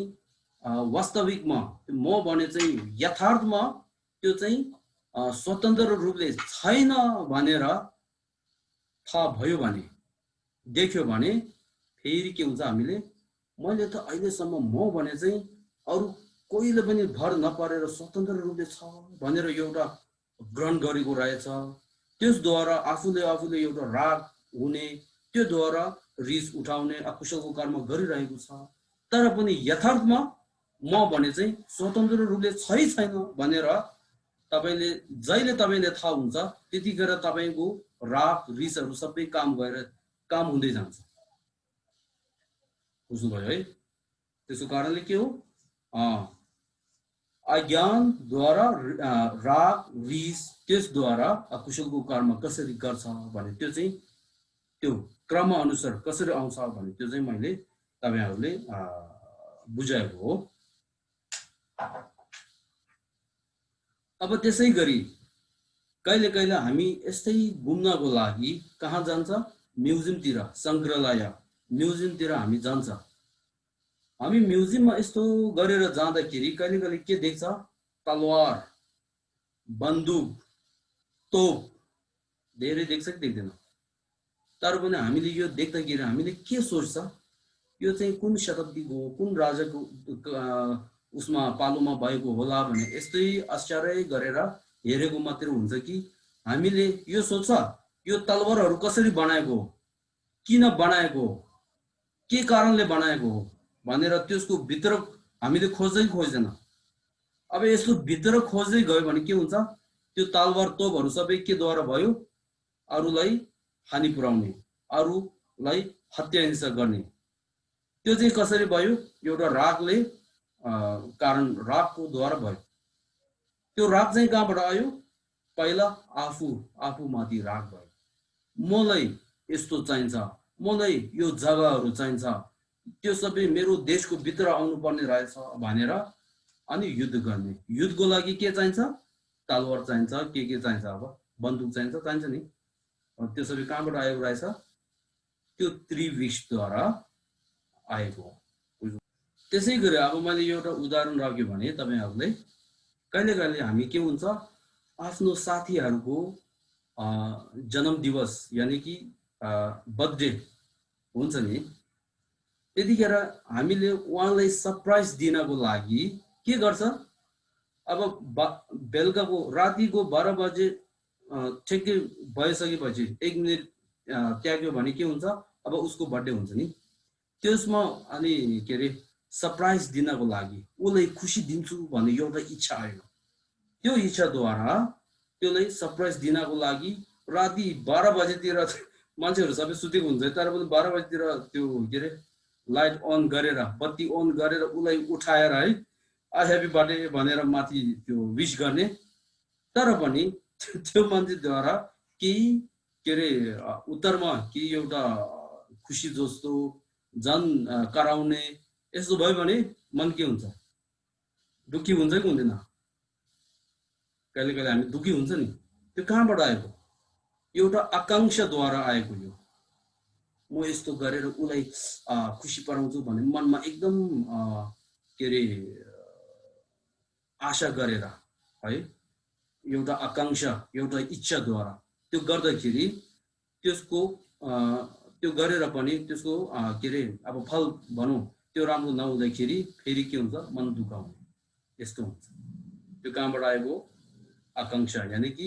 वास्तविकमा म भने चाहिँ यथार्थमा त्यो चाहिँ स्वतन्त्र रूपले छैन भनेर थाहा भयो भने देख्यो भने फेरि के हुन्छ हामीले मैले त अहिलेसम्म म भने चाहिँ अरू कोहीले पनि भर नपरेर स्वतन्त्र रूपले छ भनेर एउटा ग्रहण गरेको रहेछ त्यसद्वारा आफूले एउटा राग हुने त्योद्वारा रिस उठाउने अकुशलको कर्म गरिरहेको छ तर पनि यथार्थमा म भने चाहिँ स्वतन्त्र रूपले छैन भनेर तपाईले जहिले तपाईले थाहा हुन्छ त्यतिखेर तपाईको राग रिसहरु सबै काम हुँदै जान्छ बुझ्नुभयो है त्यसको कारणले के हो अज्ञान द्वारा राग रिस त्यसद्वारा अकुशलको कर्म कसरी गर्छ भने त्यो चाहिँ त्यो क्रम अनुसार कसरी आउँछ भने त्यो चाहिँ मैले तपाईहरुले बुझाएको हो अब त्यसै गरी कहिले कहिले हामी यस्तै घुम्नको लागि कहाँ जान्छ, म्युजियमतिर, सङ्ग्रहालय म्युजियमतिर हामी जान्छ। हामी म्युजियममा यस्तो गरेर जाँदाखेरि कहिले कहिले के देख्छ, तलवार, बन्दुक, तोप धेरै देख्छ कि देख्दैन। तर पनि हामीले यो देख्दाखेरि हामीले के सोच्छ, यो चाहिँ कुन शताब्दीको कुन राजाको उसमा पालोमा भएको होला भने यस्तै आश्चर्य गरेर हेरेको मात्र हुन्छ कि हामीले यो सोच्छ यो तलवारहरू कसरी बनाएको हो, किन बनाएको हो, के कारणले बनाएको हो भनेर त्यसको भित्र हामीले खोज्दैन। अब यसको भित्र खोज्दै गयो भने के हुन्छ, त्यो तलवार तोपहरू सबै केद्वारा भयो, अरूलाई हानि पुर्याउने, अरूलाई हत्या हिंसा गर्ने। त्यो चाहिँ कसरी भयो, एउटा रागले कारण, रागको द्वारा भयो। त्यो राग चाहिँ कहाँबाट आयो, पहिला आफूमाथि राग भयो, मलाई यस्तो चाहिन्छ, मलाई यो जग्गाहरू चाहिन्छ, त्यो सबै मेरो देशको भित्र आउनु पर्ने रहेछ भनेर अनि युद्ध गर्ने। युद्धको लागि के चाहिन्छ, तलवार चाहिन्छ, के चाहिन्छ, अब बन्दुक चाहिन्छ नि। त्यो सबै कहाँबाट आएको रहेछ, त्यो त्रिविक्षद्वारा आएको हो। त्यसै गरी अब मैले एउटा उदाहरण राख्यो भने तपाईहरुले कहिले कहिले हामी के हुन्छ, आफ्नो साथीहरूको जन्म दिवस यानी कि बर्थडे हुन्छ नि, त्यतिखेर हामीले उहाँलाई सरप्राइज दिनको लागि के गर्छ, अब बेलुकाको रातिको 12 बजे ठिकै भइसकेपछि 1 मिनेट त्याग्यो भने के हुन्छ, अब उसको बर्थडे हुन्छ नि, त्यसमा अनि के रे सरप्राइज दिनको लागि उसलाई खुसी दिन्छु भन्ने एउटा इच्छा आयो। त्यो इच्छाद्वारा त्यसलाई सरप्राइज दिनको लागि राति 12 बजेतिर मान्छेहरू सबै सुतेको हुन्छ, तर पनि 12 बजेतिर त्यो के रे लाइट अन गरेर, बत्ती अन गरेर उसलाई उठाएर है ह्यापी बर्थडे भनेर माथि त्यो विश गर्ने। तर पनि त्यो मान्छेद्वारा केही के रे उत्तरमा केही एउटा खुसी जस्तो जन कराउने यस्तो भयो भने मन के हुन्छ, दुखी हुन्छ कि हुँदैन? कहिले कहिले हामी दुखी हुन्छ नि। त्यो कहाँबाट आएको, एउटा आकांक्षाद्वारा आएको। यो म यस्तो गरेर उसलाई खुसी पाराउँछु भन्ने मनमा एकदम के रे आशा गरेर है, एउटा आकांक्षा, एउटा इच्छाद्वारा त्यो गर्दाखेरि त्यसको त्यो गरेर पनि त्यसको के रे अब फल भनौँ त्यो राम्रो नहुँदाखेरि फेरि के हुन्छ, मन दुखाउने यस्तो हुन्छ। त्यो कहाँबाट आएको, आकांक्षा यानी कि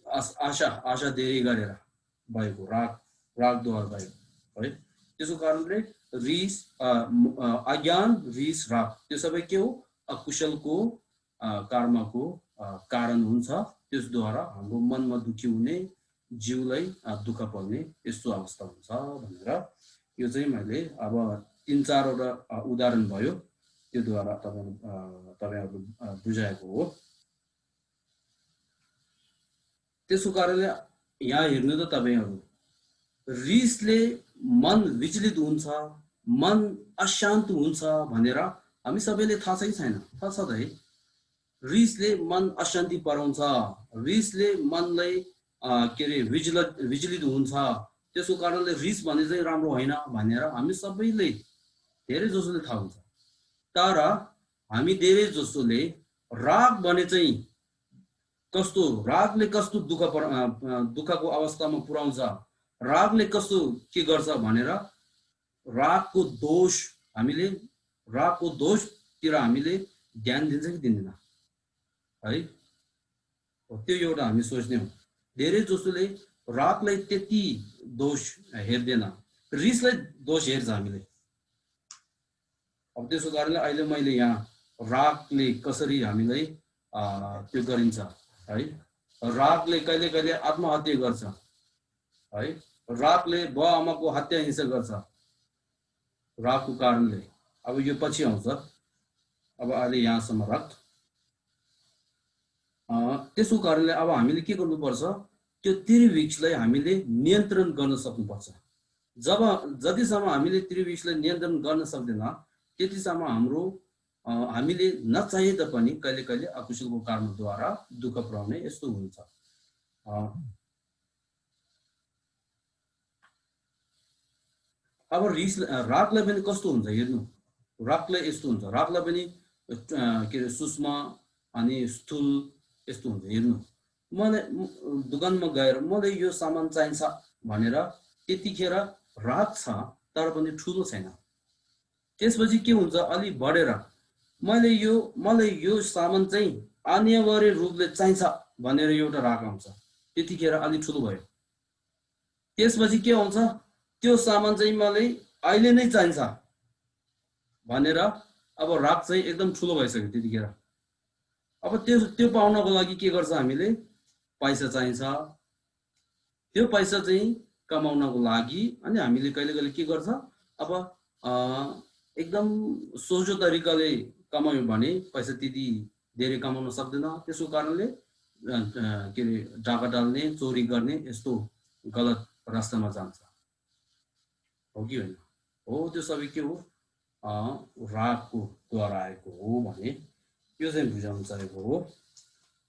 आशा धेरै गरेर भएको, रागद्वारा भएको है। त्यसको कारणले रिस, अज्ञान, रिस, राग त्यो सबै के हो, अकुशलको कर्मको कारण हुन्छ। त्यसद्वारा हाम्रो मनमा दुखी हुने, जीवलाई दुःख पर्ने यस्तो अवस्था हुन्छ भनेर यो चाहिँ मैले अब 3-4 वटा उदाहरण भयो, त्योद्वारा तपाईहरु बुझाएको हो। त्यसको कारणले यहाँ हेर्नु त तपाईहरु, रिसले मन विचलित हुन्छ, मन अशान्त हुन्छ भनेर हामी सबैले थाहा छ कि छैन? थाहा छ त है। रिसले मन अशान्ति पराउँछ, रिसले मनलाई के रे विचलित हुन्छ। त्यसको कारणले रिस भने चाहिँ राम्रो होइन भनेर हामी सबैले धेरै जसोले थाहा हुन्छ। तर हामी धेरै जसोले राग भने चाहिँ कस्तो, रागले कस्तो दुःखको अवस्थामा पुर्याउँछ, रागले कस्तो के गर्छ भनेर रागको दोषतिर हामीले ध्यान दिन्छ कि दिँदैन है? त्यो एउटा हामी सोच्ने हो। धेरै जसोले रागलाई त्यति दोष हेर्दैन, रिसलाई दोष हेर्छ हामीले। अब त्यसको कारणले अहिले मैले यहाँ रागले कसरी हामीलाई त्यो गरिन्छ है, रागले कहिले कहिले आत्महत्या गर्छ है, रागले बुवा आमाको हत्या हिंसा गर्छ रागको कारणले। अब यो पछि आउँछ, अब अहिले यहाँसम्म राख। त्यसको कारणले अब हामीले के गर्नुपर्छ, त्यो त्रिविक्षलाई हामीले नियन्त्रण गर्न सक्नुपर्छ। जतिसम्म हामीले त्रिविक्षलाई नियन्त्रण गर्न सक्दैन त्यतिसम्म हाम्रो हामीले नचाहे तापनि कहिले कहिले अकुशलको कारणद्वारा दुःख पुर्याउने यस्तो हुन्छ। अब रागलाई पनि कस्तो हुन्छ हेर्नु, रागलाई यस्तो हुन्छ, रागलाई पनि के अरे सूक्ष्म अनि स्थूल यस्तो हुन्छ। हेर्नु, मलाई दोकानमा गएर मलाई यो सामान चाहिन्छ भनेर त्यतिखेर राग छ तर पनि ठुलो छैन। त्यसपछि के हुन्छ, अलि बढेर मलाई यो सामान चाहिँ अनिवार्य रूपले चाहिन्छ भनेर एउटा राग आउँछ, त्यतिखेर अलि ठुलो भयो। त्यसपछि के हुन्छ, त्यो सामान चाहिँ मलाई अहिले नै चाहिन्छ भनेर अब राग चाहिँ एकदम ठुलो भइसक्यो त्यतिखेर। अब त्यो पाउनको लागि के गर्छ, हामीले पैसा चाहिन्छ। त्यो पैसा चाहिँ कमाउनको लागि अनि हामीले कहिले कहिले के गर्छ, अब एकदम सोझो तरिकाले कमायो भने पैसा त्यति धेरै कमाउन सक्दैन। त्यसको कारणले के अरे डाका डाल्ने, चोरी गर्ने यस्तो गलत रास्तामा जान्छ, हो कि होइन? हो, त्यो सबै के हो, रागको द्वारा आएको हो भने यो चाहिँ बुझाउन चाहेको हो।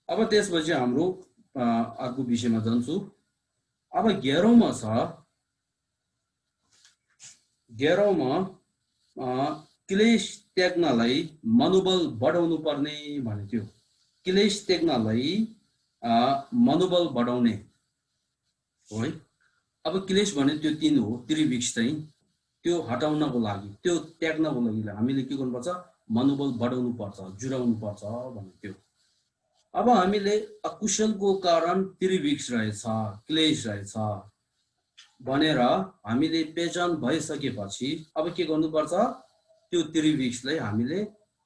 अब त्यसपछि हाम्रो अर्को विषयमा जान्छु। अब 11औंमा छ, 11औंमा क्लेश त्याग्नलाई मनोबल बढाउनु पर्ने भने थियो। क्लेश त्याग्नलाई मनोबल बढाउने हो है। अब क्लेश भने त्यो 3 हो, त्रिविक्ष चाहिँ त्यो हटाउनको लागि, त्यो त्याग्नको लागि हामीले के गर्नुपर्छ, मनोबल बढाउनु पर्छ, जुराउनु पर्छ भन्ने थियो। अब हामीले अकुशलको कारण त्रिविक्ष रहेछ, क्लेश रहेछ भनेर हामीले पहिचान भइसकेपछि अब के गर्नुपर्छ, त्यो त्रिविक्षलाई हामीले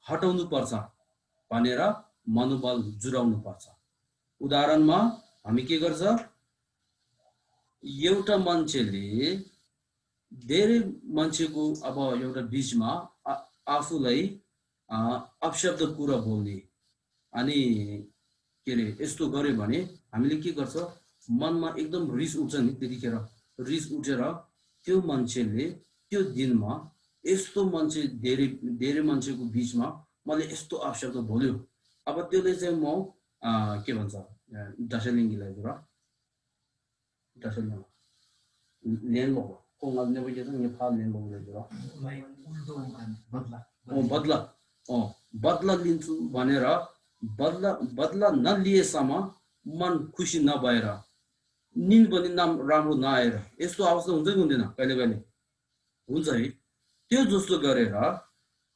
हटाउनु पर्छ भनेर मनोबल जुराउनु पर्छ। उदाहरणमा हामी के गर्छ, एउटा मान्छेले धेरै मान्छेको अब एउटा बीचमा आफूलाई अपशब्द कुरा बोल्ने अनि के अरे यस्तो गर्यो भने हामीले के गर्छ, मनमा एकदम रिस उठ्छ नि। त्यतिखेर रिस उठेर त्यो मान्छेले त्यो दिनमा यस्तो मान्छे धेरै मान्छेको बीचमा मैले यस्तो अपशब्द बोल्यो, अब त्यसले चाहिँ म के भन्छ, दशलिङ्गीलाई कुरा दशलिङ्ग ल्यान्डलोक बदला लिन्छु भनेर बदला नलिएसम्म मन खुसी नभएर निन पनि राम्रो नआएर यस्तो अवस्था हुन्छ कि हुँदैन? कहिले कहिले हुन्छ है। त्यो जस्तो गरेर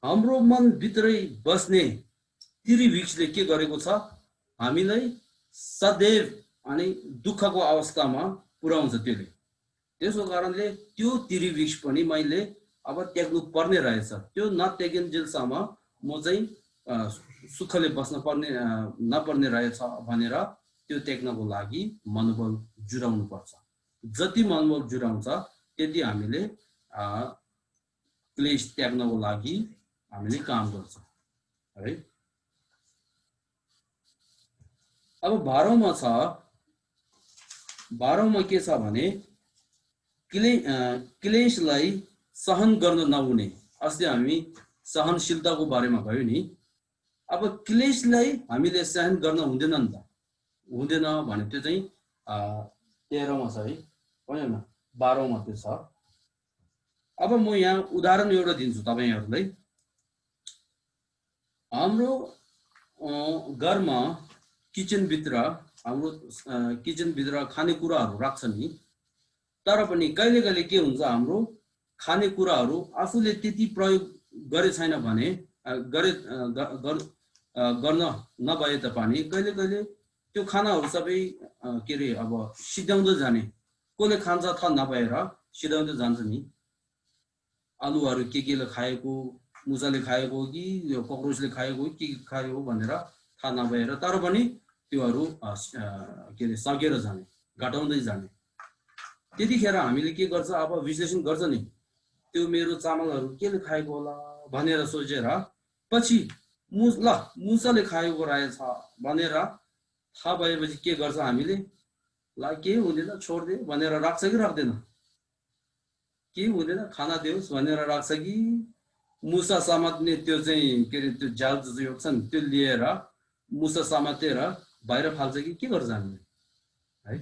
हाम्रो मन भित्रै बस्ने त्रिविक्षले के गरेको छ, हामीलाई सदैव अनि दुःखको अवस्थामा पुर्याउँछ त्यसले। त्यसको कारणले त्यो त्रिविक्ष पनि मैले अब त्याग्नु पर्ने रहेछ। त्यो नत्यागिन्जेलसम्म म चाहिँ सुखले बस्न नपर्ने रहेछ भनेर त्यो त्याग्नको लागि मनोबल जुराउनु पर्छ। जति मनोबल जुराउँछ त्यति हामीले क्लेश त्याग्नको लागि हामीले काम गर्छ है। अब 12औंमा छ, 12औंमा के छ भने क्लेशलाई सहन गर्न नहुने। अस्ति हामी सहनशीलताको बारेमा भयो नि। अब क्लेशलाई हामीले सहन गर्न हुँदैन नि त, हुँदैन भने त्यो चाहिँ 13औंमा छ है, होइन 12औंमा त्यो छ। अब म यहाँ उदाहरण एउटा दिन्छु तपाईहरुलाई। हाम्रो घरमा किचनभित्र खानेकुराहरू राख्छ नि, तर पनि कहिले कहिले के हुन्छ, हाम्रो खानेकुराहरू आफूले त्यति प्रयोग गरे छैन भने गर्न नभए तापनि कहिले कहिले त्यो खानाहरू सबै के अरे अब सिद्ध्याउँदै जाने, कसले खान्छ थाहा नपाएर सिद्ध्याउँदै जान्छ नि। आलुहरू केले खाएको, मुसाले खाएको कि कक्रोचले खाएको के खायो भनेर थाहा नभएर तर पनि त्योहरू के अरे सकेर जाने, घटाउँदै जाने। त्यतिखेर हामीले के गर्छ, अब विश्लेषण गर्छ नि, त्यो मेरो चामलहरू केले खाएको होला भनेर सोचेर पछि मुसाले खाएको रहेछ भनेर थाहा भएपछि के गर्छ हामीले, ला केही हुँदैन छोड्दे भनेर राख्छ कि राख्दैन? केही हुँदैन खाना दियोस् भनेर राख्छ कि मुसा समात्ने त्यो चाहिँ के अरे त्यो जाल जो छ नि त्यो लिएर मुसा समातेर बाहिर फाल्छ कि के गर्छ हामीले है।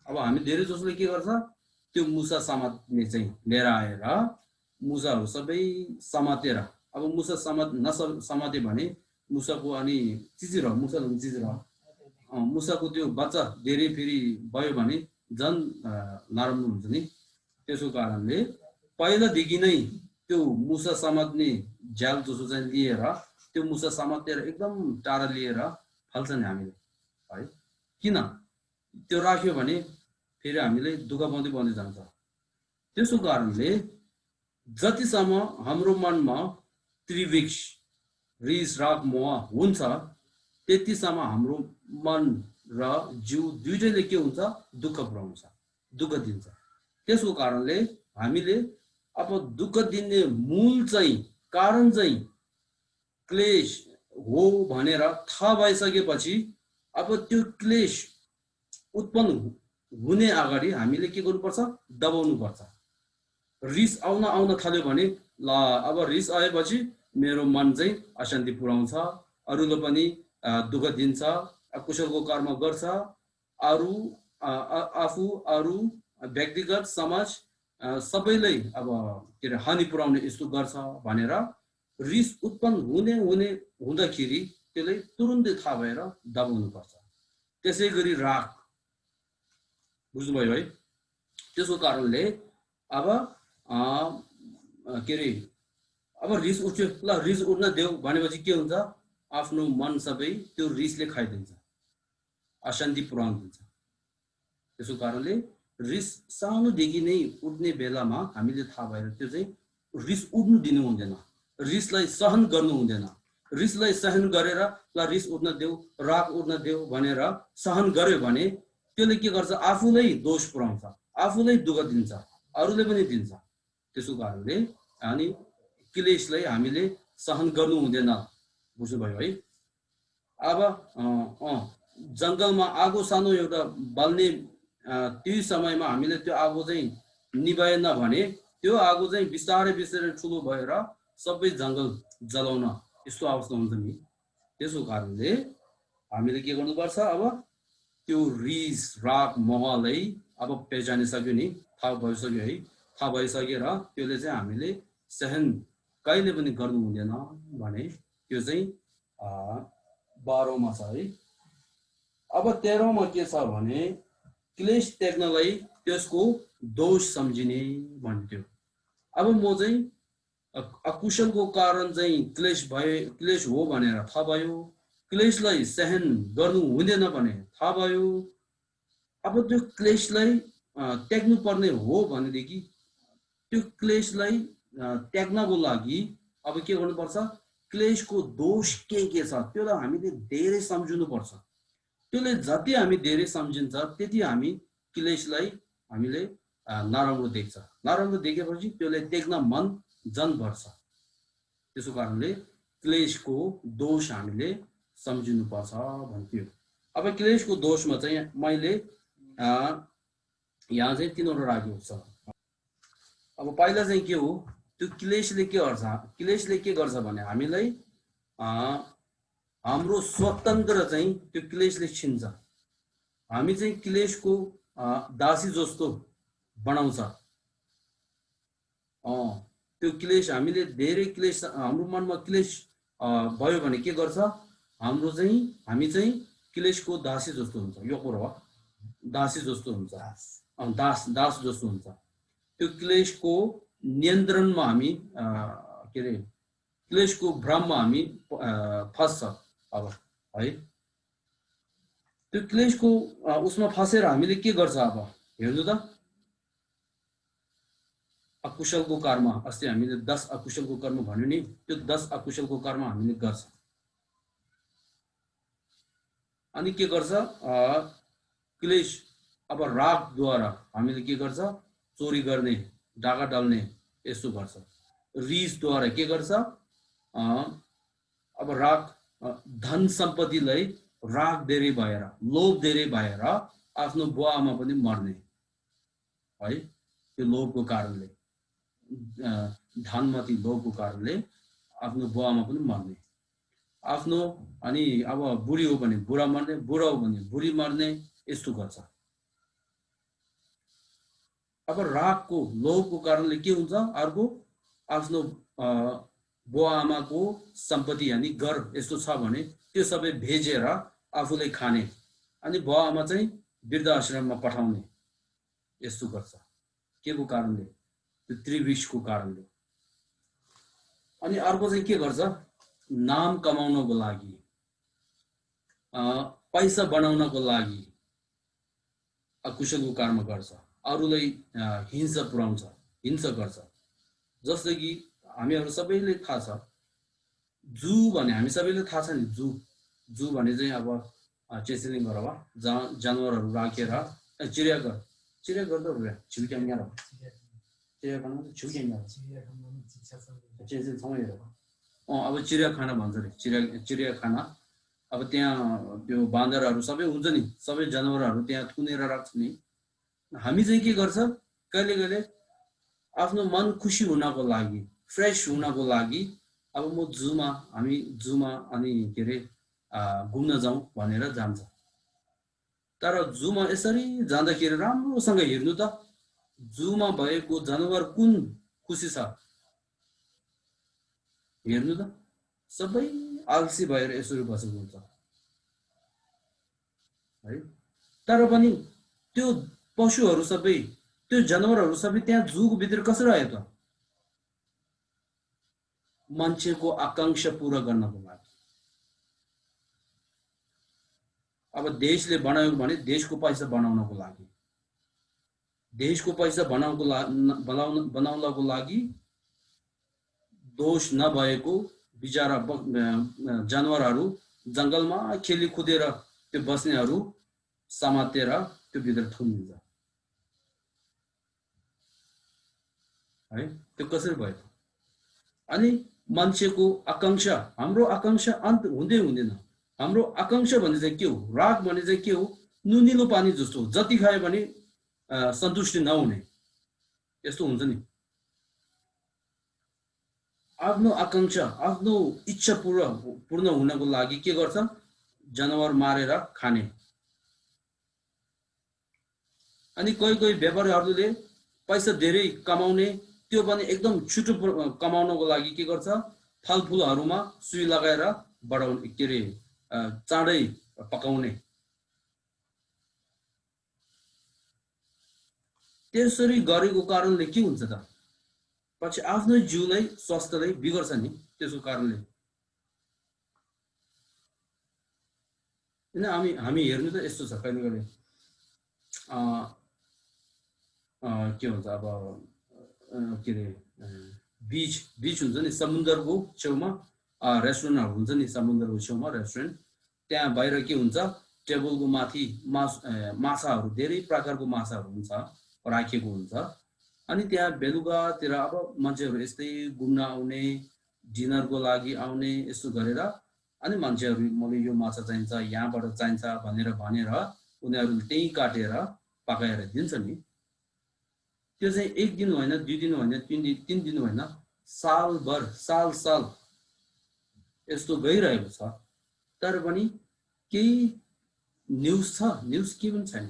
अब हामी धेरै जसले के गर्छ त्यो मुसा समात्ने चाहिँ लिएर आएर मुसाहरू सबै समातेर, अब मुसा समाते भने मुसाको अनि चिचिर मुसा चिचिर मुसाको त्यो बच्चा धेरै फेरि भयो भने झन् नराम्रो हुन्छ नि। त्यसो कारणले पहिलादेखि नै त्यो मुसा समात्ने झ्याल जसो चाहिँ लिएर त्यो मुसा समातेर एकदम टाढा लिएर फाल्छ नि हामीले है। किन त्यो राख्यो भने फेरि हामीले दुःख पाउँदै पाउँदै जान्छ। त्यसो कारणले जतिसम्म हाम्रो मनमा त्रिविक्ष रिस राग मोह हुन्छ त्यतिसम्म हाम्रो मन र जिउ दुईटैले के हुन्छ दुःख पुर्याउँछ, दुःख दिन्छ। त्यसको कारणले हामीले अब दुःख दिने मूल चाहिँ कारण चाहिँ क्लेश हो भनेर थाहा भइसकेपछि अब त्यो क्लेश उत्पन्न हुने अगाडि हामीले के गर्नुपर्छ दबाउनु पर्छ। रिस आउन थाल्यो भने ल अब रिस आएपछि मेरो मन चाहिँ अशान्ति पुर्याउँछ, अरूले पनि दुःख दिन्छ, कुशलको कर्म गर्छ, अरू आफू अरू व्यक्तिगत समाज सबैलाई अब के अरे हानि पुर्याउने यस्तो गर्छ भनेर रिस उत्पन्न हुँदाखेरि त्यसलाई तुरुन्तै थाहा भएर दबाउनु पर्छ। त्यसै गरी राग बुझ्नुभयो है। त्यसको कारणले अब के अरे अब रिस उठ्यो ल रिस उठ्न देऊ भनेपछि के हुन्छ आफ्नो मन सबै त्यो रिसले खाइदिन्छ, अशान्ति पुर्याउन दिन्छ। त्यसको कारणले रिस सानोदेखि नै उठ्ने बेलामा हामीले थाहा भएर त्यो चाहिँ रिस उठ्नु दिनु हुँदैन, रिसलाई सहन गर्नु हुँदैन। रिसलाई सहन गरेर ल रिस उठ्न देऊ राग उठ्न देऊ भनेर सहन गर्यो भने त्यसले के गर्छ आफूलाई दोष पुर्याउँछ, आफूलाई दुःख दिन्छ, अरूले पनि दिन्छ। त्यसको कारणले अनि क्लेशलाई हामीले सहन गर्नु हुँदैन। बुझ्नुभयो है। अब जङ्गलमा आगो सानो एउटा बल्ने त्यही समयमा हामीले त्यो आगो चाहिँ निभाएन भने त्यो आगो चाहिँ बिस्तारै बिस्तारै ठुलो भएर सबै जङ्गल जलाउन यस्तो अवस्था हुन्छ नि। त्यसको कारणले हामीले के गर्नुपर्छ अब त्यो रिस राग मोहलाई अब पहिचानिसक्यो नि, थाहा भइसक्यो है। थाहा भइसकेर त्यसले चाहिँ हामीले सहन कहिले पनि गर्नु हुँदैन भने त्यो चाहिँ 12औंमा छ है। अब 13औंमा के छ भने क्लेश त्याग्नलाई त्यसको दोष सम्झिने भन्थ्यो। अब म चाहिँ अकुशलको कारण चाहिँ क्लेश हो भनेर थाहा भयो, क्लेशलाई सहन गर्नु हुँदैन भने थाहा भयो। अब त्यो क्लेशलाई त्याग्नु पर्ने हो भनेदेखि त्यो क्लेशलाई त्याग्नको लागि अब के गर्नुपर्छ क्लेशको दोष के छ त्यसलाई हामीले धेरै सम्झिनु पर्छ। त्यसले जति हामी धेरै सम्झिन्छ त्यति हामी क्लेशलाई हामीले नराम्रो देख्छ, नराम्रो देखेपछि त्यसले त्याग्न मन जन बढ्छ। त्यसो कारणले क्लेशको दोष हामीले सम्झिनु पर्छ भन्थ्यो। अब क्लेशको दोषमा चाहिँ मैले यहाँ चाहिँ 3वटा राखेको छ। अब पहिला चाहिँ के हो त्यो क्लेशले के गर्छ भने हामीलाई हाम्रो स्वतन्त्र चाहिँ त्यो क्लेशले छिन्छ। हामी चाहिँ क्लेशको दासी जस्तो बनाउँछ। त्यो क्लेश हामीले धेरै क्लेश हाम्रो मनमा क्लेश भयो भने के गर्छ हामी चाहिँ क्लेशको दासी जस्तो हुन्छ। यो कुरा हो, दासी जस्तो हुन्छ, दास जस्तो हुन्छ। त्यो क्लेशको नियन्त्रणमा हामी के अरे क्लेशको भ्रममा हामी फस्छ। अब है त्यो क्लेशको उसमा फसेर हामीले के गर्छ अब हेर्नु त अकुशलको कर्म। अस्ति हामीले 10 अकुशलको कर्म भन्यो नि, त्यो 10 अकुशलको कर्म हामीले गर्छ। अनि के गर्छ क्लेश अब रागद्वारा हामीले के गर्छ चोरी गर्ने, डाका डाल्ने यस्तो गर्छ। रिसद्वारा के गर्छ अब राग धन सम्पत्तिलाई राग धेरै भएर लोभ धेरै भएर आफ्नो बुवा आमा पनि मर्ने है त्यो लोभको कारणले। धानमाथि लोभको कारणले आफ्नो बुवामा पनि मर्ने, आफ्नो अनि अब बुढी हो भने बुढा मर्ने, बुढा हो भने बुढी मर्ने, यस्तो गर्छ। अब रागको लोभको कारणले के हुन्छ, अर्को आफ्नो बुवा आमाको सम्पत्ति अनि घर यस्तो छ भने त्यो सबै भेजेर आफूलाई खाने अनि बुवा आमा चाहिँ वृद्धाश्रममा पठाउने, यस्तो गर्छ। के को कारणले? त्यो त्रिविषको कारणले। अनि अर्को चाहिँ के गर्छ, नाम कमाउनको लागि, पैसा बनाउनको लागि अकुशलको कर्म गर्छ, अरूलाई हिंसा पुर्याउँछ, हिंसा गर्छ। जस्तै कि हामीहरू सबैले थाहा छ, जू भने हामी सबैले थाहा छ नि, जू भने चाहिँ अब चेसिलिङ गरेर जहाँ जानवरहरू राखेर चिडियाघर त छिउक्याङ्ग्या चिडियाखाना छिउक्याङ्ग्या चेसिल सँगै अब चिडियाखाना भन्छ अरे, चिडियाखाना। अब त्यहाँ त्यो बाँदरहरू सबै हुन्छ नि, सबै जनावरहरू त्यहाँ थुनेर राख्छ नि। हामी चाहिँ के गर्छ, कहिले कहिले आफ्नो मन खुसी हुनको लागि, फ्रेस हुनको लागि अब म हामी जूमा अनि के अरे घुम्न जाउँ भनेर जान्छ। तर जूमा यसरी जाँदाखेरि राम्रोसँग हेर्नु त, जूमा भएको जनावर कुन खुसी छ हेर्नु त, सबै आलसी भएर यसरी बसेको हुन्छ है। तर पनि त्यो पशुहरू सबै, त्यो जनावरहरू सबै त्यहाँ जूको भित्र कसरी आयो त? मान्छेको आकांक्षा पूरा गर्नको लागि। अब देशले बनायो भने देशको पैसा बनाउनको लागि, देशको पैसा बनाउनको लागि दोष नभएको बिचारा जानवरहरू जङ्गलमा खेली कुदेर त्यो बस्नेहरू समातेर त्यो भित्र थुनिन्छ है। त्यो कसरी भयो? अनि मान्छेको आकांक्षा, हाम्रो आकांक्षा अन्त हुँदै हुँदैन। हाम्रो आकांक्षा भने चाहिँ के हो? राग भने चाहिँ के हो? नुनिलो पानी जस्तो, जति खायो भने सन्तुष्टि नहुने, यस्तो हुन्छ नि। आफ्नो आकांक्षा, आफ्नो इच्छा पूर्ण हुनको लागि के गर्छ? जनावर मारेर खाने। अनि कोही व्यापारीहरूले पैसा धेरै कमाउने, त्यो पनि एकदम छिटो कमाउनको लागि के गर्छ? फलफुलहरूमा सुई लगाएर बढाउने, के अरे चाँडै पकाउने। त्यसरी गरेको कारणले के हुन्छ त? पछि आफ्नो जिउलाई, स्वास्थ्यलाई बिगर्छ नि त्यसको कारणले। होइन, हामी हेर्नु त यस्तो छ, कहिले कहिले के भन्छ अब के अरे बीच हुन्छ नि, समुद्रको छेउमा रेस्टुरेन्टहरू हुन्छ नि, समुद्रको छेउमा रेस्टुरेन्ट, त्यहाँ बाहिर के हुन्छ, टेबलको माथि माछाहरू, धेरै प्रकारको माछाहरू हुन्छ, राखिएको हुन्छ। अनि त्यहाँ बेलुकातिर अब मान्छेहरू यस्तै घुम्न आउने, डिनरको लागि आउने, यस्तो गरेर अनि मान्छेहरू मलाई यो माछा चाहिन्छ, यहाँबाट चाहिन्छ भनेर उनीहरूले त्यही काटेर पकाएर दिन्छ नि। त्यो चाहिँ एक दिन होइन, 2 दिन होइन, 3 दिन होइन, सालभर, साल यस्तो गइरहेको छ। तर पनि केही न्युज छ? न्युज के पनि छैन।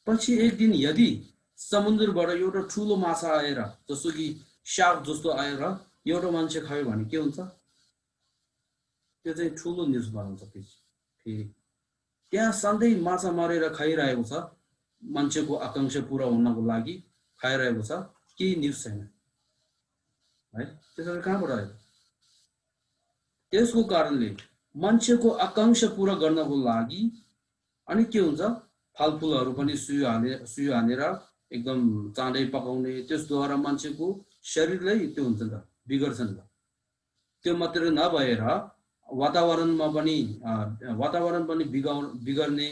पछि एक दिन यदि समुद्रबाट एउटा ठुलो माछा आएर, जस्तो कि शार्क जस्तो आएर एउटा मान्छे खायो भने के हुन्छ? त्यो चाहिँ ठुलो न्युज बनाउँछ फेरि। त्यहाँ सधैँ माछा मारेर खाइरहेको छ, मान्छेको आकांक्षा पुरा हुनको लागि खाइरहेको छ, केही न्युज छैन है। त्यसरी कहाँबाट आयो? त्यसको कारणले मान्छेको आकांक्षा पुरा गर्नको लागि अनि के हुन्छ, फलफुलहरू पनि सुई हानेर एकदम चाँडै पकाउने, त्यसद्वारा मान्छेको शरीरलाई त्यो हुन्छ नि त, बिगर्छ नि त। त्यो मात्र नभएर वातावरण पनि बिगर्ने,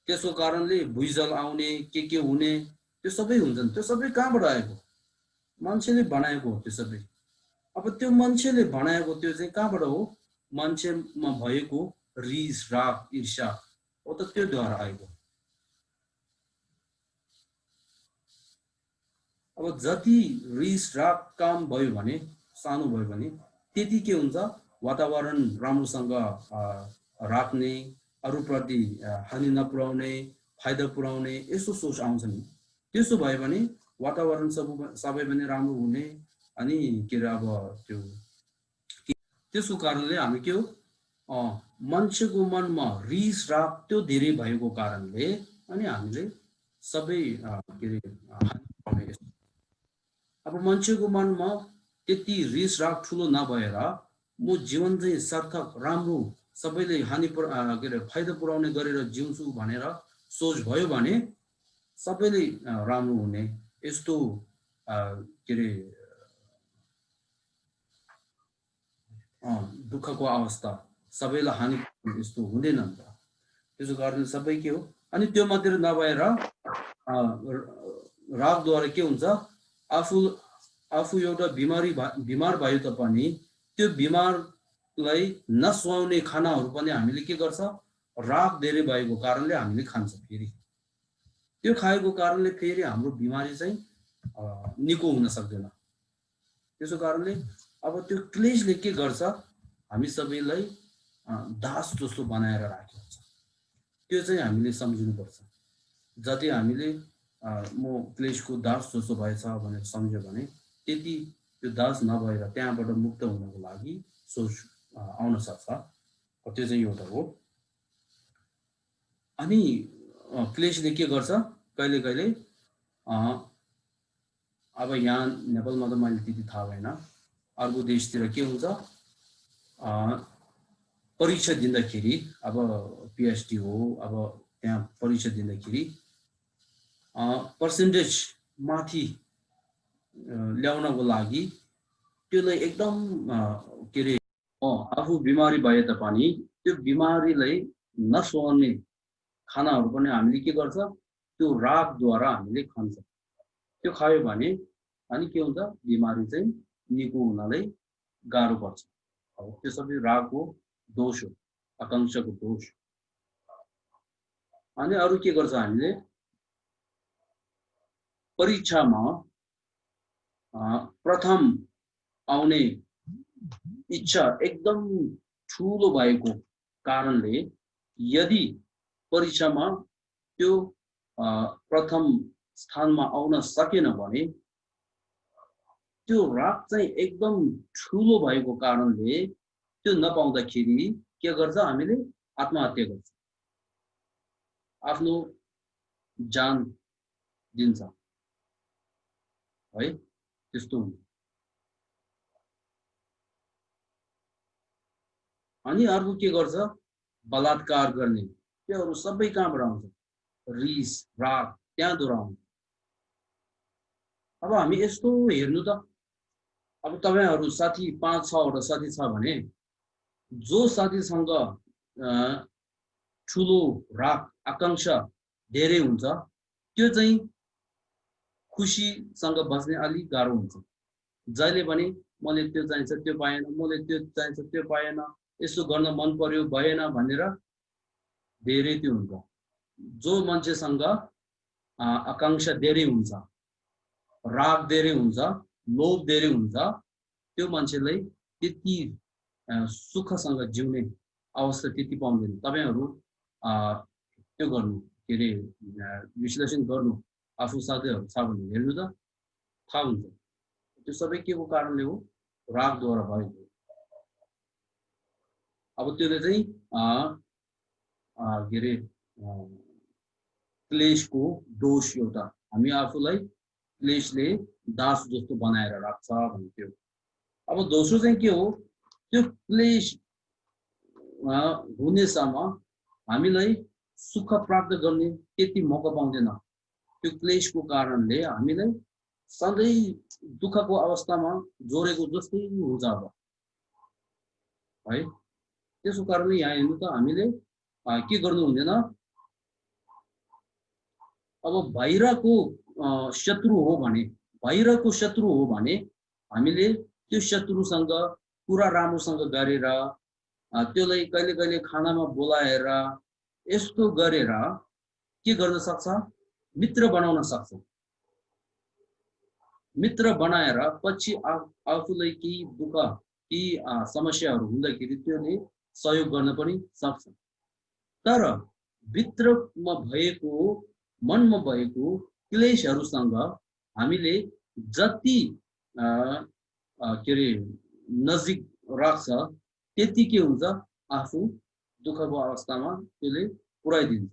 त्यसको कारणले भुइँजल आउने, के हुने, त्यो सबै हुन्छ नि। त्यो सबै कहाँबाट आएको? मान्छेले बनाएको हो त्यो सबै। अब त्यो मान्छेले बनाएको त्यो चाहिँ कहाँबाट हो? मान्छेमा भएको रिस, राग, ईर्ष्या हो त, त्यो द्वारा आएको। अब जति रिस राग काम भयो भने सानो भयो भने त्यति के हुन्छ वातावरण राम्रोसँग राख्ने अरूप्रति हानि नपुर्याउने फाइदा पुर्याउने यसो सोच आउँछ नि त्यसो भयो भने वातावरण सबै पनि राम्रो हुने अनि के अरे अब त्यो त्यसको कारणले हामी के हो मान्छेको मनमा रिस राग त्यो धेरै भएको कारणले अनि हामीले सबै के अरे हानि अब मान्छेको मनमा त्यति रिस राग ठुलो नभएर म जीवन चाहिँ सार्थक राम्रो सबैले हानि के अरे फाइदा पुर्याउने गरेर जिउँछु भनेर सोच भयो भने सबैले राम्रो हुने यस्तो के अरे दुःखको अवस्था सबैलाई हानि यस्तो हुँदैन नि त त्यसो कारणले सबै के हो अनि त्यो मात्र नभएर रागद्वारा के हुन्छ आफू एउटा बिमार भयो तापनि त्यो बिमारलाई नसुहाउने खानाहरू पनि हामीले के गर्छ राग धेरै भएको कारणले हामीले खान्छ फेरि त्यो खाएको कारणले फेरि हाम्रो बिमारी चाहिँ निको हुन सक्दैन त्यसो कारणले अब त्यो क्लेशले के गर्छ हामी सबैलाई दास जस्तो बनाएर राखेको छ त्यो चाहिँ हामीले सम्झिनुपर्छ जति हामीले म क्लेशको दास जस्तो भएछ भनेर सम्झ्यो भने त्यति त्यो दास नभएर त्यहाँबाट मुक्त हुनको लागि सोच आउन सक्छ त्यो चाहिँ एउटा हो अनि क्लेशले के गर्छ कहिले कहिले अब यहाँ नेपालमा त मैले त्यति थाहा भएन अर्को देशतिर के हुन्छ परीक्षा दिँदाखेरि अब पिएचडी हो अब त्यहाँ परीक्षा दिँदाखेरि पर्सेन्टेज माथि ल्याउनको लागि त्यसलाई एकदम के अरे आफू बिमारी भए तापनि त्यो बिमारीलाई नसुहाउने खानाहरू पनि हामीले के गर्छ त्यो रागद्वारा हामीले खान्छ त्यो खायो भने अनि के हुन्छ बिमारी चाहिँ निको हुनलाई गाह्रो पर्छ अब त्यो सबै रागको दोष हो आकांक्षाको दोष अनि अरू के गर्छ हामीले परीक्षामा प्रथम आउने इच्छा एकदम ठुलो भएको कारणले यदि परीक्षामा त्यो प्रथम स्थानमा आउन सकेन भने त्यो राग चाहिँ एकदम ठुलो भएको कारणले त्यो नपाउँदाखेरि के गर्छ हामीले आत्महत्या गर्छ आफ्नो जान दिन्छ है त्यस्तो हुन्छ अनि अर्को के गर्छ बलात्कार गर्ने त्योहरू सबै कहाँबाट आउँछ रिस राग त्यहाँबाट आउँछ अब हामी यस्तो हेर्नु त अब तपाईहरु साथी 5-6 वटा साथी छ भने जो साथीसँग ठुलो राग आकांक्षा धेरै हुन्छ त्यो चाहिँ खुशीसँग बस्ने अलि गाह्रो हुन्छ जहिले पनि मैले त्यो चाहिन्छ त्यो पाएन मैले त्यो चाहिन्छ त्यो पाएन यसो गर्न मन पर्यो भएन भनेर धेरै त्यो हुन्छ जो मान्छेसँग आकांक्षा धेरै हुन्छ राग धेरै हुन्छ लोभ धेरै हुन्छ त्यो मान्छेलाई त्यति सुखसँग जिउने अवस्था त्यति पाउँदैन तपाईहरु त्यो गर्नु के रे विश्लेषण गर्नु आफू साथीहरु छ भने हेर्नु त थाहा हुन्छ त्यो सबै केको कारणले हो रागद्वारा भएको अब त्यसले चाहिँ के रे क्लेशको दोष एउटा हामी आफूलाई क्लेशले दास जस्तो बनाएर राख्छ भन्थ्यो अब दोस्रो चाहिँ के हो त्यो क्लेश हुनेसम्म हामीलाई सुख प्राप्त गर्ने त्यति मौका पाउँदैन त्यो क्लेशको कारणले हामीलाई सधैँ दुःखको अवस्थामा जोडेको जस्तै हुन्छ अब है त्यसको कारणले यहाँ हेर्नु त हामीले के गर्नु हुँदैन अब बाहिरको शत्रु हो भने हामीले त्यो शत्रुसँग कुरा राम्रोसँग गरेर त्यसलाई कहिले कहिले खानामा बोलाएर यस्तो गरेर के गर्न सक्छ मित्र बनाउन सक्छ मित्र बनाएर पछि आफूलाई केही दुःख केही समस्याहरू हुँदाखेरि त्यसले सहयोग गर्न पनि सक्छ। तर भित्रमा भएको मनमा भएको क्लेशहरूसँग हामीले जति के अरे नजिक राख्छ त्यति के हुन्छ, आफू दुःखको अवस्थामा त्यसले पुर्याइदिन्छ।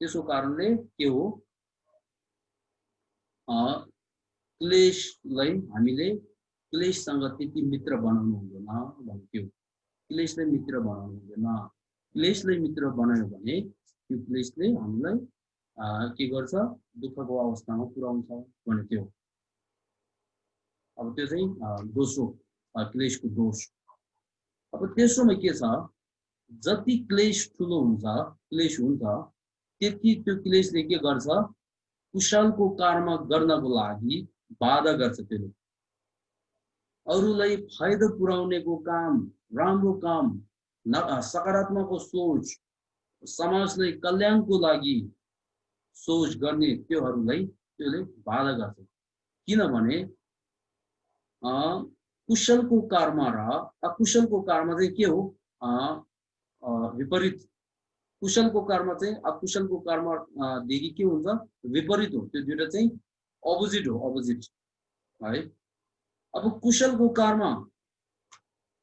त्यसको कारणले के हो, क्लेशलाई हामीले क्लेशसँग त्यति मित्र बनाउनु हुँदैन भन्थ्यो। क्लेशलाई मित्र बनाउनु हुँदैन। क्लेशलाई मित्र बनायो भने त्यो क्लेशले हामीलाई के गर्छ, दुःखको अवस्थामा पुर्याउँछ भन्थ्यो। अब त्यो चाहिँ दोस्रो क्लेशको दोष। अब तेस्रोमा के छ, जति क्लेश ठुलो हुन्छ, क्लेश हुन्छ, त्यति त्यो क्लेशले के गर्छ, कुशलको कर्म गर्नको लागि बाधा गर्छ। त्यसले अरूलाई फाइदा पुर्याउनेको काम, राम्रो काम, सकारात्मक सोच, समाजलाई कल्याणको लागि सोच गर्ने त्योहरूलाई त्यसले बाधा गर्छ। किनभने कुशलको कर्म र अकुशलको कर्म चाहिँ के हो, विपरीत। कुशलको कर्म चाहिँ अकुशलको कर्मदेखि के हुन्छ, विपरीत हो। त्यो दुईटा चाहिँ अपोजिट हो, अपोजिट है। अब कुशलको कर्म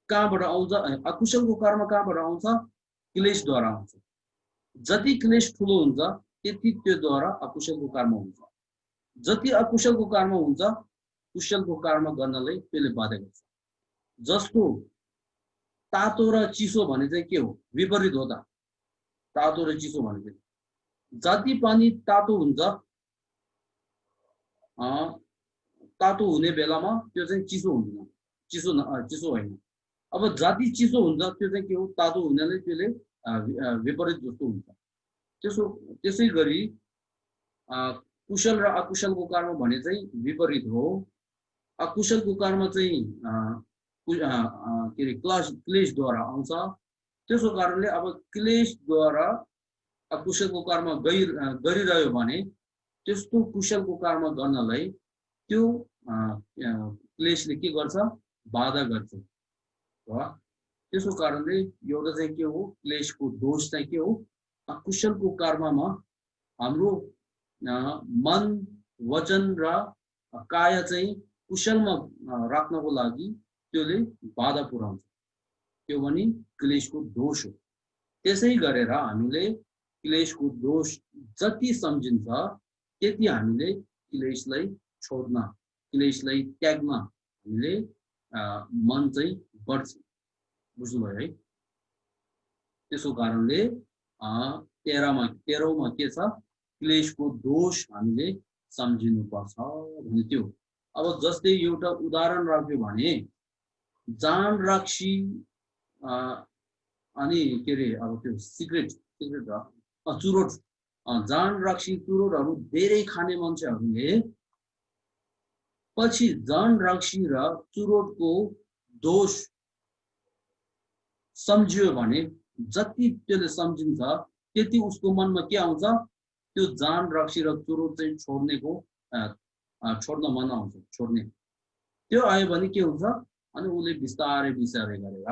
कहाँबाट आउँछ, अकुशलको कर्म कहाँबाट आउँछ, क्लेशद्वारा आउँछ। जति क्लेश ठुलो हुन्छ त्यति त्योद्वारा अकुशलको कर्म हुन्छ। जति अकुशलको कर्म हुन्छ कुशलको कर्म गर्नलाई त्यसले बाधा गर्छ। जस्तो तातो र चिसो भने चाहिँ के हो, विपरीत हो त। तातो र चिसो भने चाहिँ जति पानी तातो हुन्छ, तातो हुने बेलामा त्यो चाहिँ चिसो हुँदैन, चिसो होइन। अब जति चिसो हुन्छ त्यो चाहिँ के हो, तातो हुनेलाई त्यसले विपरीत जस्तो हुन्छ। त्यसै गरी कुशल र अकुशलको कर्म भने चाहिँ विपरीत हो। अकुशलको कर्म चाहिँ के अरे क्लेशद्वारा आउँछ। त्यसको कारणले अब क्लेशद्वारा अकुशलको कर्म गरिरह्यो भने त्यस्तो कुशलको कर्म गर्नलाई त्यो क्लेशले के गर्छ, बाधा गर्छ। त्यसको कारणले एउटा चाहिँ के हो, क्लेशको दोष चाहिँ के हो, अकुशलको कर्ममा हाम्रो मन, वचन र काया चाहिँ कुशलमा राख्नको लागि त्यसले बाधा पुर्याउँछ। त्यो पनि क्लेशको दोष हो। त्यसै गरेर हामीले क्लेशको दोष जति सम्झिन्छ त्यति हामीले क्लेशलाई छोड्न, क्लेशलाई त्याग्न हामीले मन चाहिँ बढ्छ। बुझ्नुभयो है। त्यसको कारणले 13औंमा के छ, क्लेशको दोष हामीले सम्झिनुपर्छ भने त्यो। अब जस्तै एउटा उदाहरण राख्यो भने जान रक्सी अनि के अरे अब त्यो सिगरेट चुरोट, जान रक्सी चुरोटहरू धेरै खाने मान्छेहरूले पछि जान रक्सी र चुरोटको दोष सम्झियो भने जति त्यसले सम्झिन्छ त्यति उसको मनमा के आउँछ, त्यो जान रक्सी र चुरोट चाहिँ छोड्न मन आउँछ, छोड्ने। त्यो आयो भने के हुन्छ, अनि उसले बिस्तारै गरेर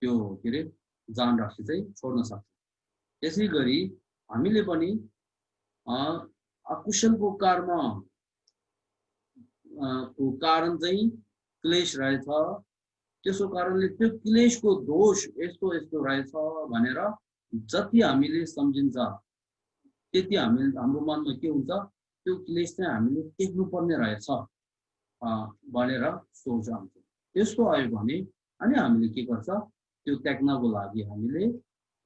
त्यो के अरे जान रक्सी चाहिँ छोड्न सक्छ। त्यसै गरी हामीले पनि अकुशलको कर्म को कारण चाहिँ क्लेश रहेछ। त्यसको कारणले त्यो क्लेशको दोष यस्तो यस्तो रहेछ भनेर जति हामीले सम्झिन्छ त्यति हाम्रो मनमा के हुन्छ, त्यो क्लेश चाहिँ हामीले त्याग्नु पर्ने रहेछ भनेर सोच आउँछ। त्यस्तो आयो भने अनि हामीले के गर्छ, त्यो त्याग्नको लागि हामीले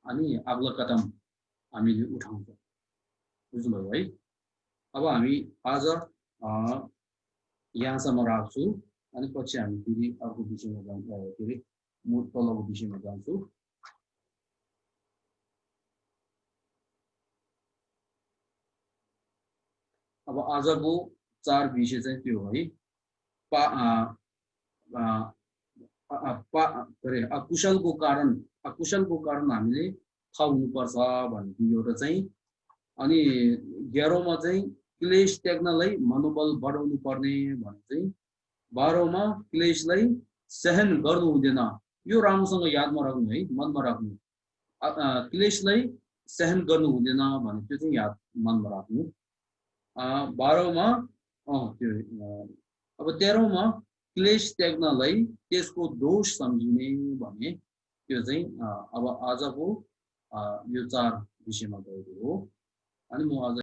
अनि अग्लो कदम हामीले उठाउँछ। बुझ्नुभयो है। अब हामी आज यहाँसम्म राख्छु, अनि पछि हामी फेरि अर्को विषयमा जान्छौँ, के अरे तलको विषयमा जान्छौँ। अब आजको 4 विषय चाहिँ त्यो है, अकुशलको कारण हामीले थाहा हुनुपर्छ भन्ने एउटा चाहिँ। अनि 11औंमा चाहिँ क्लेश त्याग्नलाई मनोबल बढाउनु पर्ने भने चाहिँ 12औंमा क्लेशलाई सहन गर्नु हुँदैन। यो राम्रोसँग यादमा राख्नु है, मनमा राख्नु। क्लेशलाई सहन गर्नु हुँदैन भने त्यो चाहिँ याद मनमा राख्नु। 12औंमा त्यो अब 13औंमा क्लेश त्याग्नलाई त्यसको दोष सम्झिने भने त्यो चाहिँ अब आजको यो 4 विषयमा गएको हो। अनि म आज